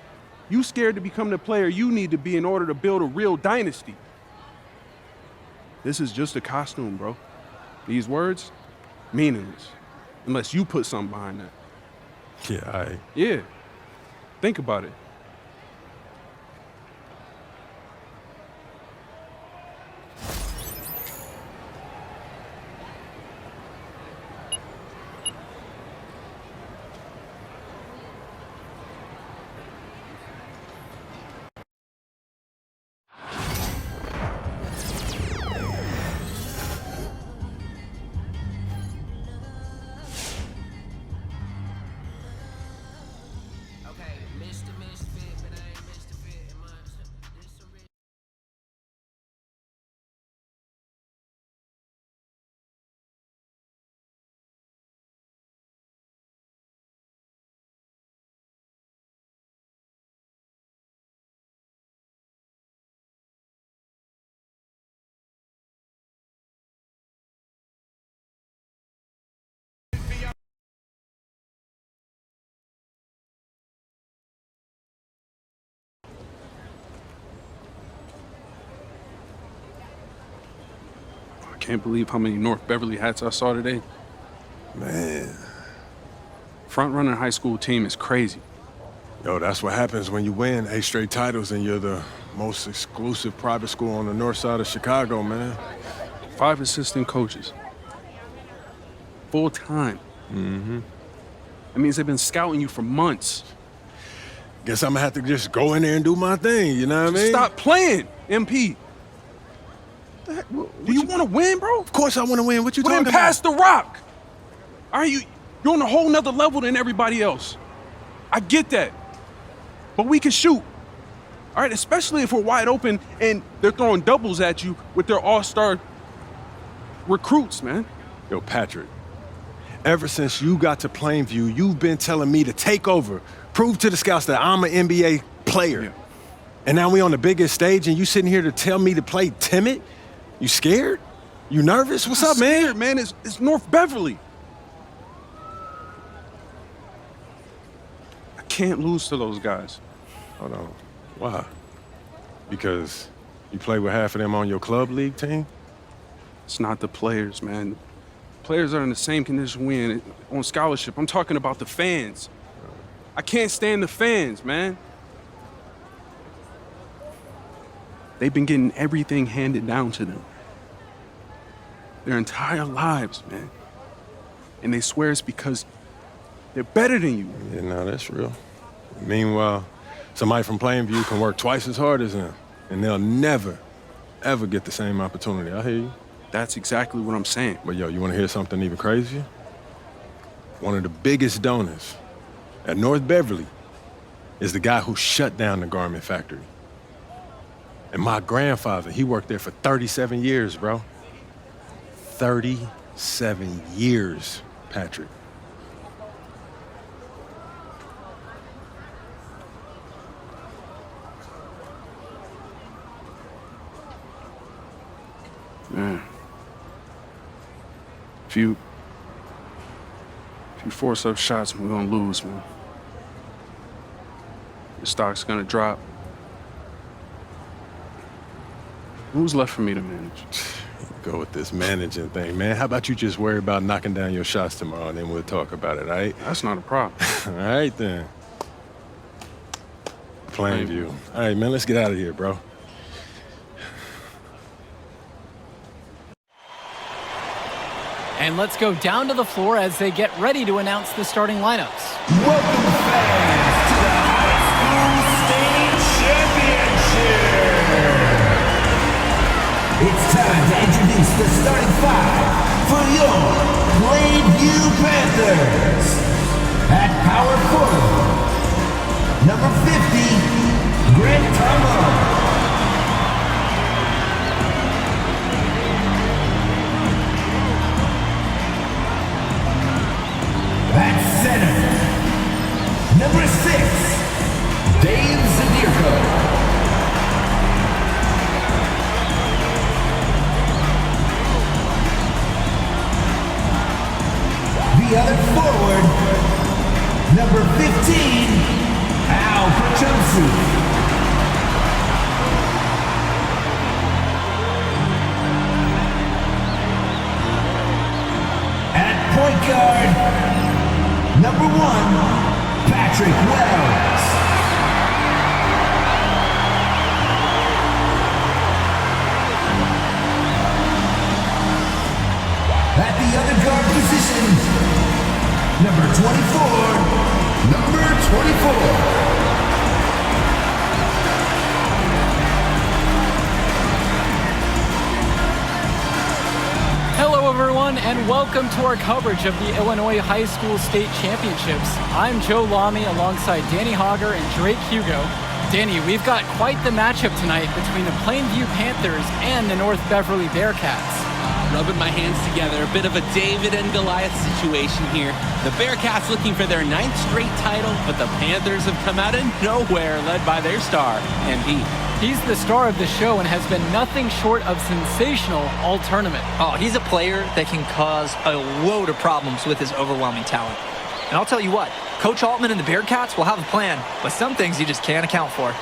S11: you scared to become the player you need to be in order to build a real dynasty. This is just a costume, bro. These words, meaningless, unless you put something behind that.
S4: Yeah,
S11: Yeah, think about it. I can't believe how many North Beverly hats I saw today.
S4: Man.
S11: Front-running high school team is crazy.
S4: Yo, that's what happens when you win 8 straight titles and you're the most exclusive private school on the north side of Chicago, man.
S11: 5 assistant coaches. Full time.
S4: Mm-hmm.
S11: That means they've been scouting you for months.
S4: Guess I'm gonna have to just go in there and do my thing, you know what I mean?
S11: Stop playing, MP. Do you want to win, bro?
S4: Of course I want to win. What you talking
S11: about? Then pass the rock. All right, you're on a whole nother level than everybody else. I get that. But we can shoot. All right, especially if we're wide open and they're throwing doubles at you with their all-star recruits, man.
S4: Yo, Patrick, ever since you got to Plainview, you've been telling me to take over, prove to the scouts that I'm an NBA player.
S11: Yeah.
S4: And now we on the biggest stage and you sitting here to tell me to play timid? You scared? You nervous? What's up, man?
S11: Scared, man. It's North Beverly. I can't lose to those guys.
S4: Hold on. Why? Because you play with half of them on your club league team?
S11: It's not the players, man. The players are in the same condition we in on scholarship. I'm talking about the fans. I can't stand the fans, man. They've been getting everything handed down to them. Their entire lives, man. And they swear it's because they're better than you.
S4: Yeah, no, that's real. Meanwhile, somebody from Plainview can work twice as hard as them, and they'll never, ever get the same opportunity. I hear you.
S11: That's exactly what I'm saying.
S4: But yo, you want to hear something even crazier? One of the biggest donors at North Beverly is the guy who shut down the garment factory. And my grandfather, he worked there for 37 years, bro. 37 years, Patrick.
S11: Man. If you force up shots, we're gonna lose, man. The stock's gonna drop. Who's left for me to manage?
S4: Go with this managing thing, man. How about you just worry about knocking down your shots tomorrow, and then we'll talk about it, all right?
S11: That's not a problem.
S4: All right, then. Plainview. All right, man, let's get out of here, bro.
S12: And let's go down to the floor as they get ready to announce the starting lineups.
S10: Welcome, fans, to the High School State Championship. It's time to introduce the starting 5 for your Plainview Panthers. At power forward, number 50, Grant Tomo. At center, number 6, Dave Zadirko. Number 24. Number 24.
S12: Hello, everyone, and welcome to our coverage of the Illinois High School State Championships. I'm Joe Lamy alongside Danny Hogger and Drake Hugo. Danny, we've got quite the matchup tonight between the Plainview Panthers and the North Beverly Bearcats.
S14: Rubbing my hands together, a bit of a David and Goliath situation here. The Bearcats looking for their 9th straight title, but the Panthers have come out of nowhere, led by their star, MP.
S12: He's the star of the show and has been nothing short of sensational all tournament.
S13: Oh, he's a player that can cause a load of problems with his overwhelming talent. And I'll tell you what, Coach Altman and the Bearcats will have a plan, but some things you just can't account for.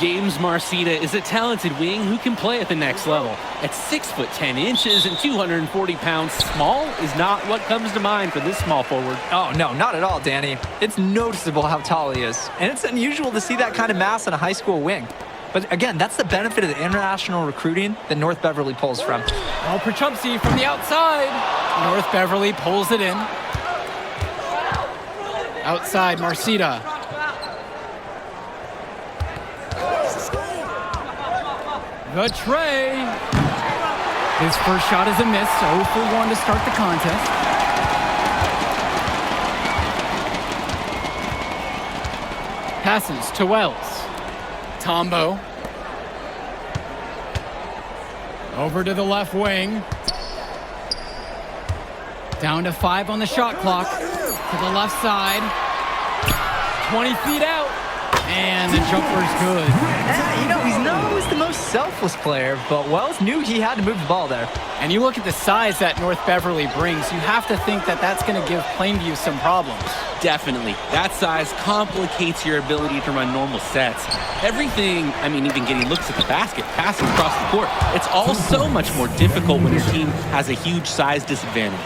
S14: James Marcita is a talented wing who can play at the next level. At 6'10" and 240 pounds, small is not what comes to mind for this small forward.
S13: Oh, no, not at all, Danny. It's noticeable how tall he is, and it's unusual to see that kind of mass in a high school wing. But again, that's the benefit of the international recruiting that North Beverly pulls from.
S12: Oh, Perchumpsey from the outside. North Beverly pulls it in. Outside, Marcita. The tray. His first shot is a miss, 0 for 1 to start the contest. Passes to Wells. Tombo. Over to the left wing. Down to 5 on the shot clock. To the left side. 20 feet out. And the jumper's good.
S13: Yeah, you know, he's not always the most selfless player, but Wells knew he had to move the ball there.
S12: And you look at the size that North Beverly brings, you have to think that that's going to give Plainview some problems.
S14: Definitely. That size complicates your ability to run normal sets. Everything, I mean, even getting looks at the basket, passing across the court, it's all so much more difficult when your team has a huge size disadvantage.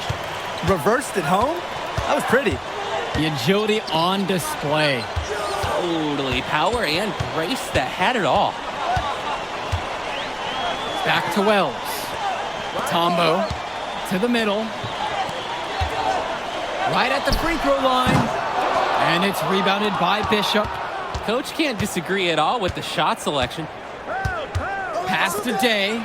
S13: Reversed at home? That was pretty.
S12: The agility on display.
S14: Totally. Power and grace that had it all.
S12: Back to Wells. Tombo to the middle. Right at the free throw line. And it's rebounded by Bishop.
S14: Coach can't disagree at all with the shot selection.
S12: Pass to Day.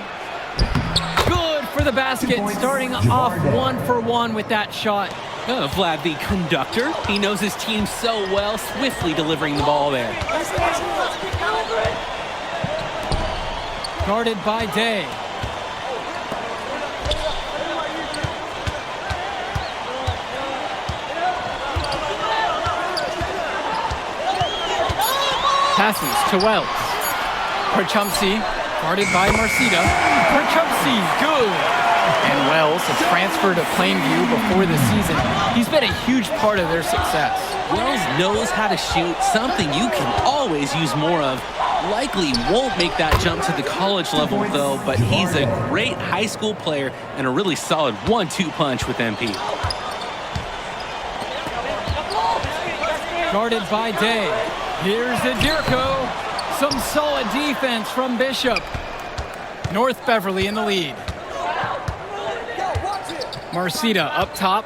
S12: Good for the basket. Starting off 1 for 1 with that shot.
S14: Vlad, the conductor, he knows his team so well, swiftly delivering the ball there.
S12: Guarded by Day. Passes to Wells. Perchumpsey, guarded by Marcita. Perchumpsey, good. And Wells, a transfer to Plainview before the season. He's been a huge part of their success.
S14: Wells knows how to shoot, something you can always use more of. Likely won't make that jump to the college level, though, but he's a great high school player and a really solid 1-2 punch with MP.
S12: Guarded by Day. Here's Adirko. Some solid defense from Bishop. North Beverly in the lead. Marcita up top.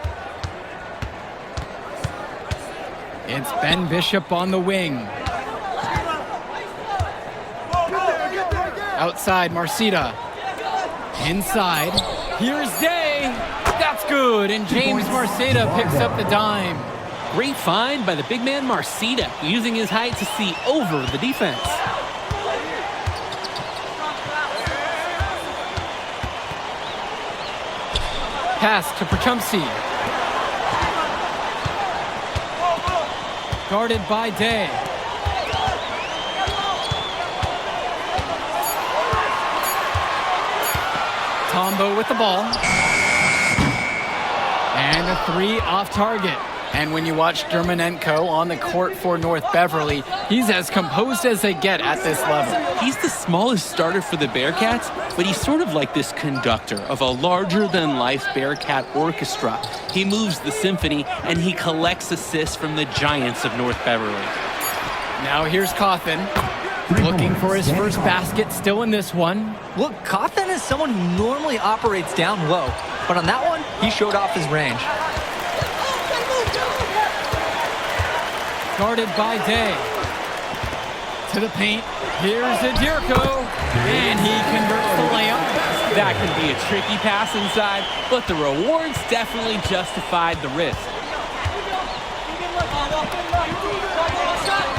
S12: It's Ben Bishop on the wing. Outside, Marcita. Inside. Here's Day. That's good. And James Marcita picks up the dime.
S14: Great find by the big man Marcita, using his height to see over the defense.
S12: Pass to Perchumpsey. Guarded by Day. Tombo with the ball. And a 3 off target. And when you watch Dermanenko on the court for North Beverly, he's as composed as they get at this level.
S14: He's the smallest starter for the Bearcats, but he's sort of like this conductor of a larger-than-life Bearcat orchestra. He moves the symphony, and he collects assists from the giants of North Beverly.
S12: Now here's Cawthon. Looking for his first basket still in this one.
S13: Look, Cawthon is someone who normally operates down low, but on that one, he showed off his range.
S12: Guarded by Day. To the paint. Here's Adirko. And he converts the layup.
S14: That can be a tricky pass inside, but the rewards definitely justified the risk.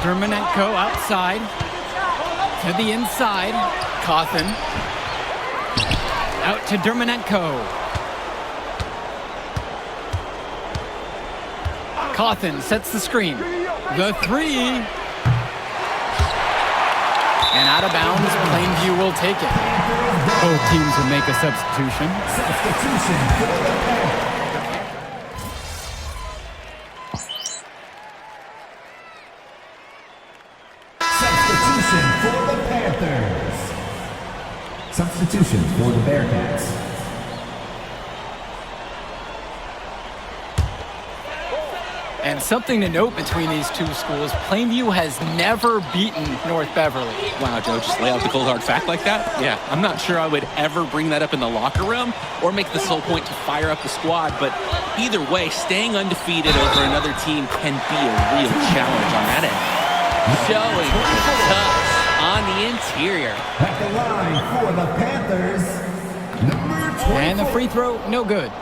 S12: Dermonenko outside. To the inside. Cawthon. Out to Dermonenko. Cawthon sets the screen. The three. And out of bounds, Plainview will take it. Both teams will make a substitution.
S10: Substitution for the Panthers. Substitution for the Bearcats.
S12: And something to note between these two schools, Plainview has never beaten North Beverly.
S14: Wow, Joe, just lay out the cold hard fact like that? Yeah, I'm not sure I would ever bring that up in the locker room or make the sole point to fire up the squad, but either way, staying undefeated over another team can be a real challenge on that end. Showing touch on the interior.
S10: At the line for the Panthers, number 24.
S12: And the free throw, no good.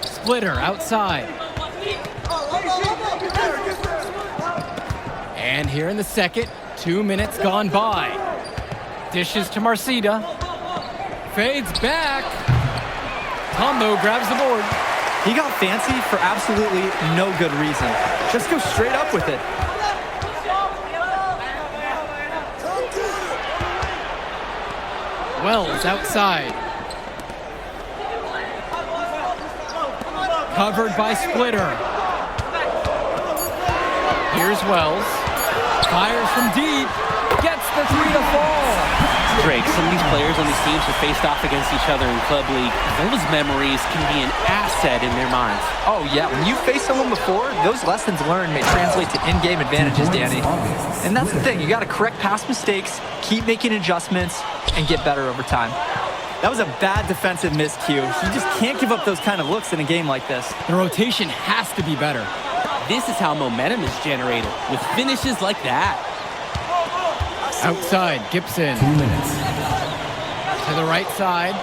S12: Splitter outside. And here in the second, 2 minutes gone by. Dishes to Marcita. Fades back. Tombo grabs the board.
S13: He got fancy for absolutely no good reason. Just go straight up with it.
S12: Wells outside. Covered by Splitter. Here's Wells. Fires from deep. Gets the three to fall.
S14: Drake, some of these players on these teams have faced off against each other in Club League. Those memories can be an asset in their minds.
S13: Oh, yeah. When you faced someone before, those lessons learned may translate to in-game advantages, Danny. And that's the thing. You got to correct past mistakes, keep making adjustments, and get better over time. That was a bad defensive miscue. You just can't give up those kind of looks in a game like this.
S12: The rotation has to be better.
S14: This is how momentum is generated, with finishes like that.
S12: Outside, Gibson.
S10: 2 minutes.
S12: To the right side.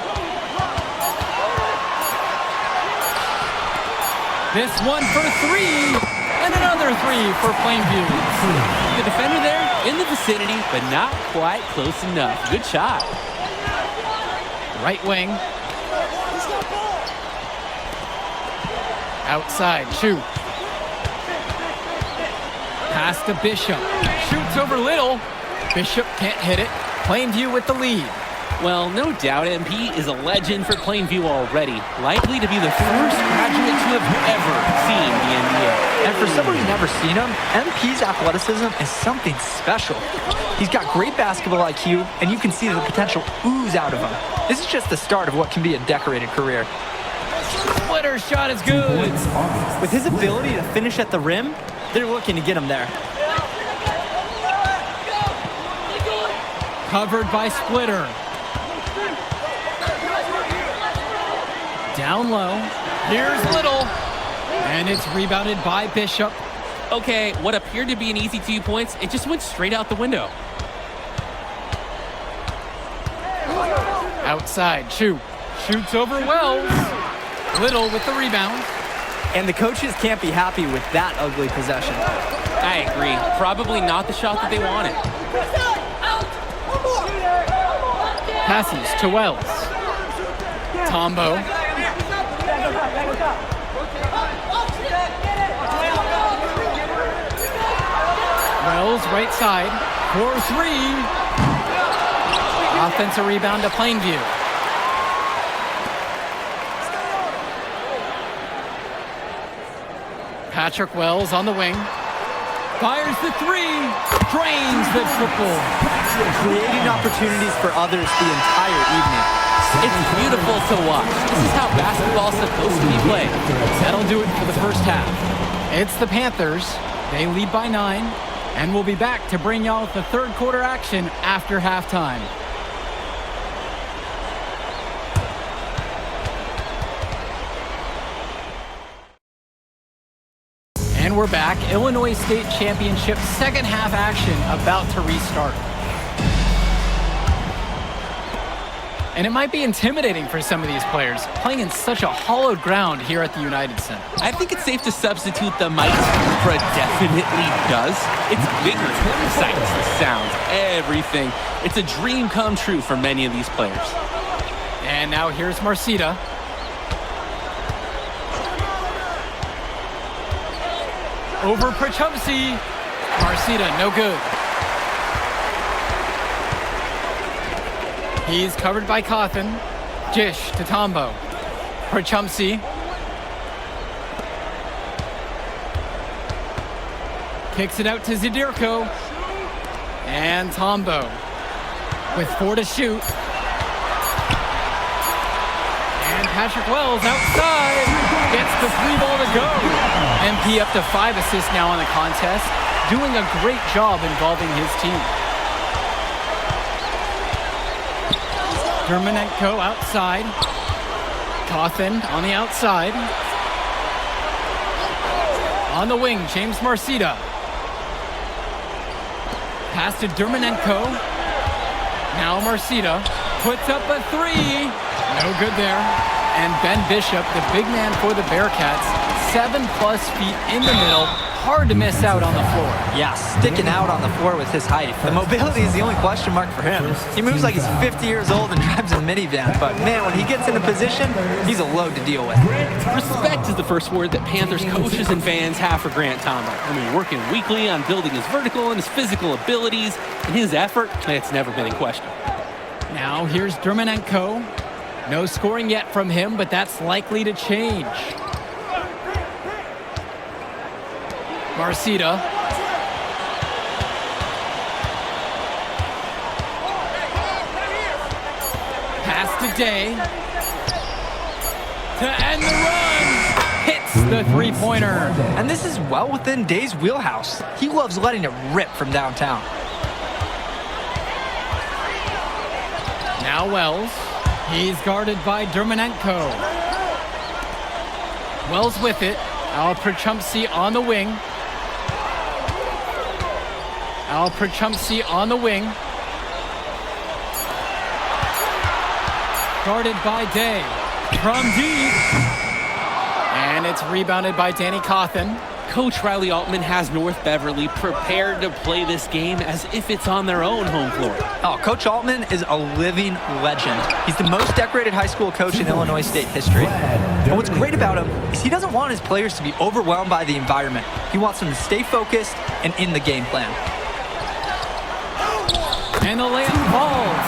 S12: This one for three. And another three for Plainview.
S14: The defender there in the vicinity, but not quite close enough. Good shot.
S12: Right wing. Outside, shoot. Pass to Bishop. Shoots over Little. Bishop can't hit it. Plainview with the lead.
S14: Well, no doubt MP is a legend for Plainview already. Likely to be the first graduate to have ever seen the NBA.
S13: And for someone who's never seen him, MP's athleticism is something special. He's got great basketball IQ, and you can see the potential ooze out of him. This is just the start of what can be a decorated career.
S12: Splitter shot is good.
S13: With his ability to finish at the rim, they're looking to get him there.
S12: Covered by Splitter. Down low. Here's Little. And it's rebounded by Bishop.
S14: Okay, what appeared to be an easy 2 points, it just went straight out the window.
S12: Outside, shoot. Shoots over Wells. Little with the rebound.
S13: And the coaches can't be happy with that ugly possession.
S14: I agree. Probably not the shot that they wanted.
S12: Passes to Wells. Tombo. Wells right side. 4-3. Offensive rebound to Plainview. Patrick Wells on the wing. Fires the three. Drains the triple.
S13: Creating opportunities for others the entire evening.
S14: It's beautiful to watch. This is how basketball's supposed to be played.
S12: That'll do it for the first half. It's the Panthers They lead by 9, and we'll be back to bring y'all the third quarter action after halftime. And we're back. Illinois State Championship second half action about to restart. And it might be intimidating for some of these players, playing in such a hollowed ground here at the United Center.
S14: I think it's safe to substitute the might for a definitely does. It's bigger, the sights, the sounds, everything. It's a dream come true for many of these players.
S12: And now here's Marcita. Over Prachumsi. Marcita, no good. He's covered by Cawthon. Jish to Tombo. Prachumsi. Kicks it out to Zidirko. And Tombo with 4 to shoot. And Patrick Wells outside gets the 3 ball to go. MP up to 5 assists now in the contest, doing a great job involving his team. Dermonenko outside. Cawthon on the outside. On the wing, James Marcita. Pass to Dermonenko. Now Marcita puts up a 3. No good there. And Ben Bishop, the big man for the Bearcats, 7+ feet in the middle. Hard to miss out on the floor.
S13: Yeah, sticking out on the floor with his height. The mobility is the only question mark for him. He moves like he's 50 years old and drives a minivan, but man, when he gets into position, he's a load to deal with.
S14: Respect is the first word that Panthers coaches and fans have for Grant Tombo. I mean, working weekly on building his vertical and his physical abilities, and his effort, it's never been in question.
S12: Now here's Dermonenko. No scoring yet from him, but that's likely to change. Marcita. Pass to Day. To end the run. Hits the 3-pointer.
S13: And this is well within Day's wheelhouse. He loves letting it rip from downtown.
S12: Now Wells. He's guarded by Dermonenko. Wells with it. Al Prachumsi on the wing. Al Prachumsi on the wing. Guarded by Day. From deep. And it's rebounded by Danny Cawthon.
S14: Coach Riley Altman has North Beverly prepared to play this game as if it's on their own home floor.
S13: Oh, Coach Altman is a living legend. He's the most decorated high school coach in Illinois State history. And what's great about him is he doesn't want his players to be overwhelmed by the environment. He wants them to stay focused and in the game plan.
S12: And the layup falls.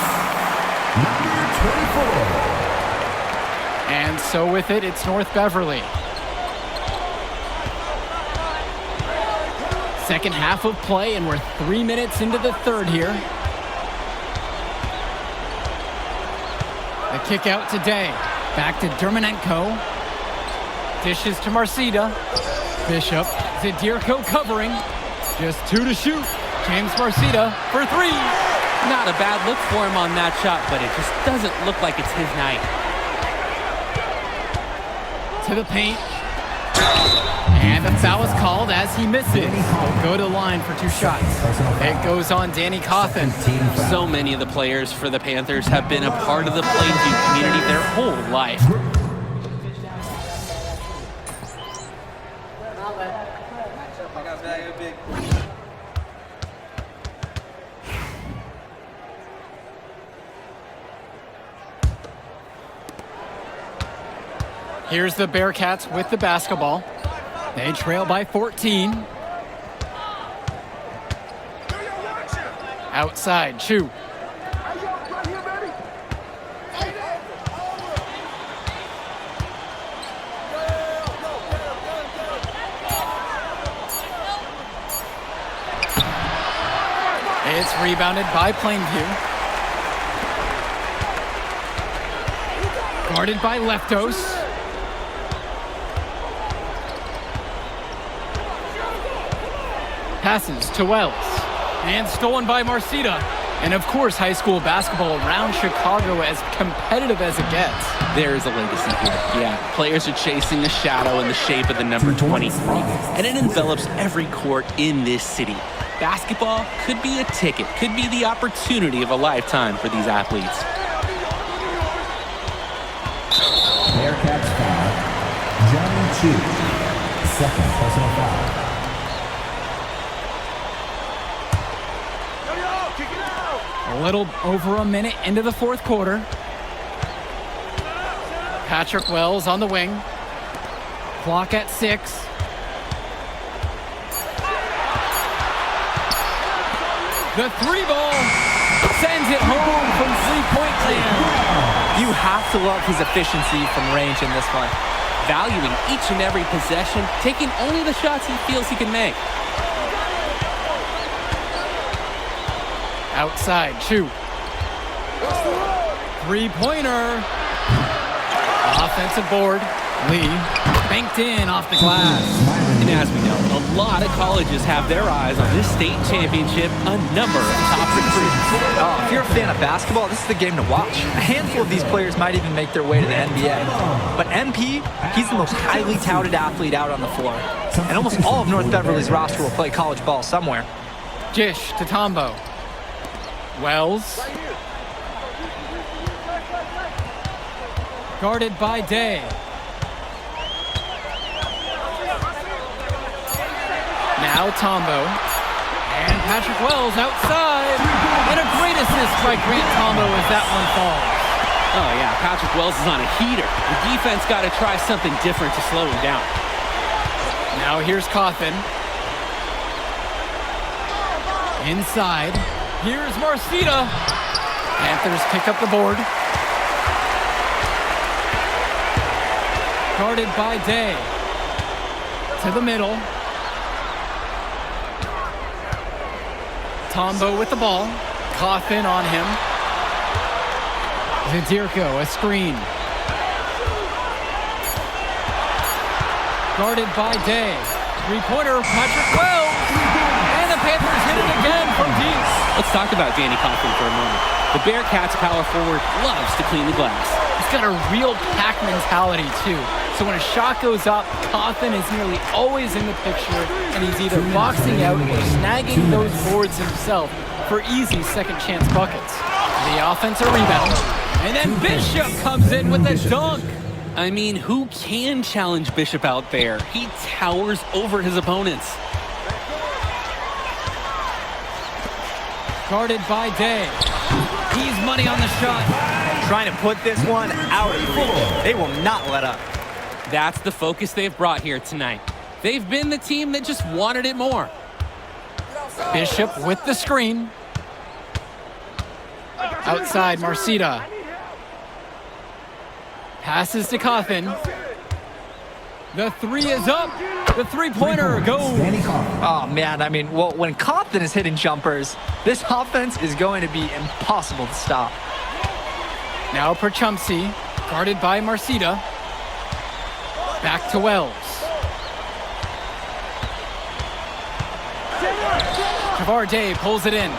S10: Number 24.
S12: And so with it, it's North Beverly. Second half of play, and we're 3 minutes into the third here. The kick out today. Back to Dermonenko. Dishes to Marcita. Bishop. Zidirko covering. Just 2 to shoot. James Marcita for 3.
S14: Not a bad look for him on that shot, but it just doesn't look like it's his night.
S12: To the paint. And the foul is called as he misses. He'll go to the line for 2 shots. It goes on Danny Cawthon.
S14: So many of the players for the Panthers have been a part of the Plainview community their whole life.
S12: Here's the Bearcats with the basketball. They trail by 14. Outside, Chu. It's rebounded by Plainview. Guarded by Leftos. Passes to Wells. And stolen by Marcita. And of course, high school basketball around Chicago as competitive as it gets.
S14: There is a legacy here. Yeah, players are chasing a shadow in the shape of the number 23, and it envelops every court in this city. Basketball could be a ticket, could be the opportunity of a lifetime for these athletes.
S10: Bearcats foul. Johnny Chu. Second personal foul.
S12: A little over a minute into the fourth quarter. Patrick Wells on the wing. Clock at 6. The 3-ball sends it home from three-point land.
S13: You have to love his efficiency from range in this one.
S14: Valuing each and every possession, taking only the shots he feels he can make.
S12: Outside, Chu. Three-pointer. Offensive board. Lee banked in off the glass.
S14: And as we know, a lot of colleges have their eyes on this state championship, a number of top recruits.
S13: Oh, if you're a fan of basketball, this is the game to watch. A handful of these players might even make their way to the NBA. But MP, he's the most highly touted athlete out on the floor. And almost all of North Beverly's roster will play college ball somewhere.
S12: Dish to Tombo. Wells. Guarded by Day. Now Tombo. And Patrick Wells outside. And a great assist by Grant Tombo as that one falls.
S14: Oh yeah, Patrick Wells is on a heater. The defense got to try something different to slow him down.
S12: Now here's Coffin. Inside. Here's Marcita. Panthers pick up the board. Guarded by Day. To the middle. Tombo with the ball. Coffin on him. Zadirko, a screen. Guarded by Day. Three-pointer, Patrick Wells. And the Panthers hit it again from deep.
S14: Let's talk about Danny Coffin for a moment. The Bearcats power forward loves to clean the glass.
S12: He's got a real pack mentality, too. So when a shot goes up, Coffin is nearly always in the picture, and he's either boxing out or snagging those boards himself for easy second-chance buckets. The offensive rebound, and then Bishop comes in with a dunk.
S14: I mean, who can challenge Bishop out there? He towers over his opponents.
S12: Guarded by Day. He's money on the shot.
S13: Trying to put this one out of reach. They will not let up.
S14: That's the focus they've brought here tonight. They've been the team that just wanted it more.
S12: Bishop with the screen. Outside, Marcita. Passes to Coffin. The three is up. The three-pointer goes.
S13: Oh, man, I mean, well, when Coffin is hitting jumpers, this offense is going to be impossible to stop.
S12: Now Perchumsey, guarded by Marcita. Back to Wells. Javar Day pulls it in.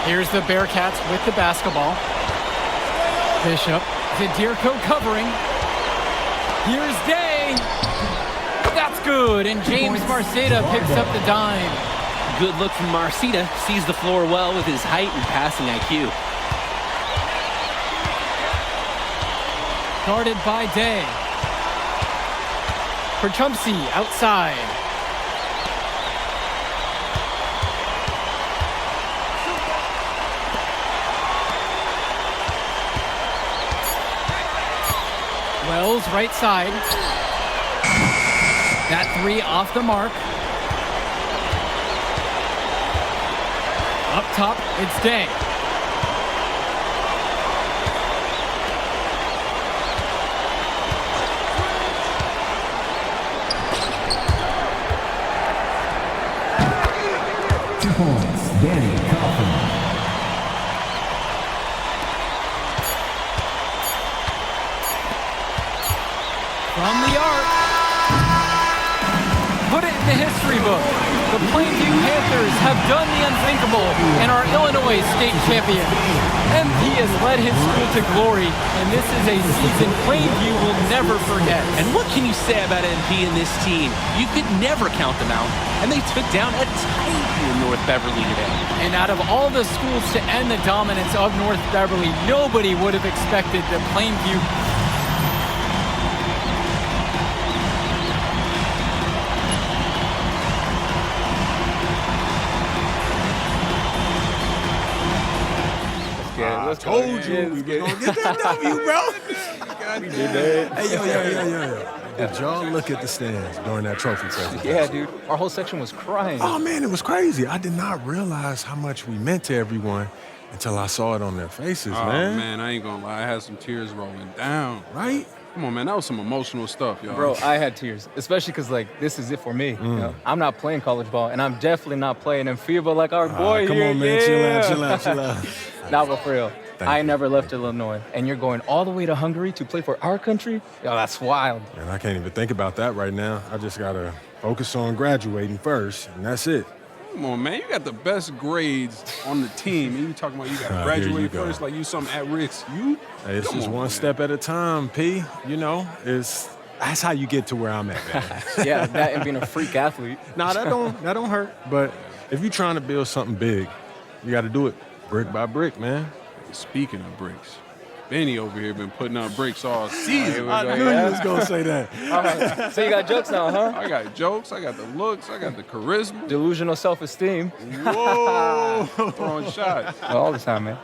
S12: Here's the Bearcats with the basketball. Bishop, Zadirko covering. Here's Day. That's good, and James Marcita picks up the dime.
S14: Good look from Marcita. Sees the floor well with his height and passing IQ.
S12: Guarded by Day. Perchumsey outside. Wells right side. That three off the mark. Up top, it's Day.
S10: Danny Coffin.
S12: From the arc. Put it in the history book. The Plainview Panthers have done the unthinkable and are Illinois state champion. MP has led his school to glory, and this is a season Plainview will never forget.
S14: And what can you say about MP and this team? You could never count them out, and they took down a Titan in North Beverly today.
S12: And out of all the schools to end the dominance of North Beverly, nobody would have expected the Plainview.
S5: I told you we were going to get that W, bro.
S4: We did that. Hey, yo. Did y'all look at the stands during that trophy presentation?
S15: Yeah, dude. Our whole section was crying.
S4: Oh, man, it was crazy. I did not realize how much we meant to everyone until I saw it on their faces, man.
S11: Oh, man, I ain't gonna lie. I had some tears rolling down.
S4: Right?
S11: Come on, man. That was some emotional stuff, y'all.
S15: Bro, I had tears, especially because, like, this is it for me. You know? I'm not playing college ball, and I'm definitely not playing in FIBA like our boy
S4: come
S15: here.
S4: on, man.
S15: Yeah.
S4: Chill out.
S15: Nah, but for real. I never left Illinois, and you're going all the way to Hungary to play for our country? Yo, that's wild.
S4: And I can't even think about that right now. I just got to focus on graduating first, and that's it.
S11: Come on, man. You got the best grades on the team, and you talking about you got to graduate first like you something at risk.
S4: Hey, it's just one step at a time, P. You know, that's how you get to where I'm at, man.
S15: Yeah, that and being a freak athlete.
S4: Nah, that don't hurt. But if you're trying to build something big, you got to do it brick by brick, man.
S11: Speaking of bricks, Benny over here been putting up bricks all season.
S4: I knew you was going to say that.
S15: All right. So you got jokes now, huh?
S11: I got jokes, I got the looks, I got the charisma.
S15: Delusional self-esteem.
S11: Whoa! Throwing shots.
S15: All the time, man.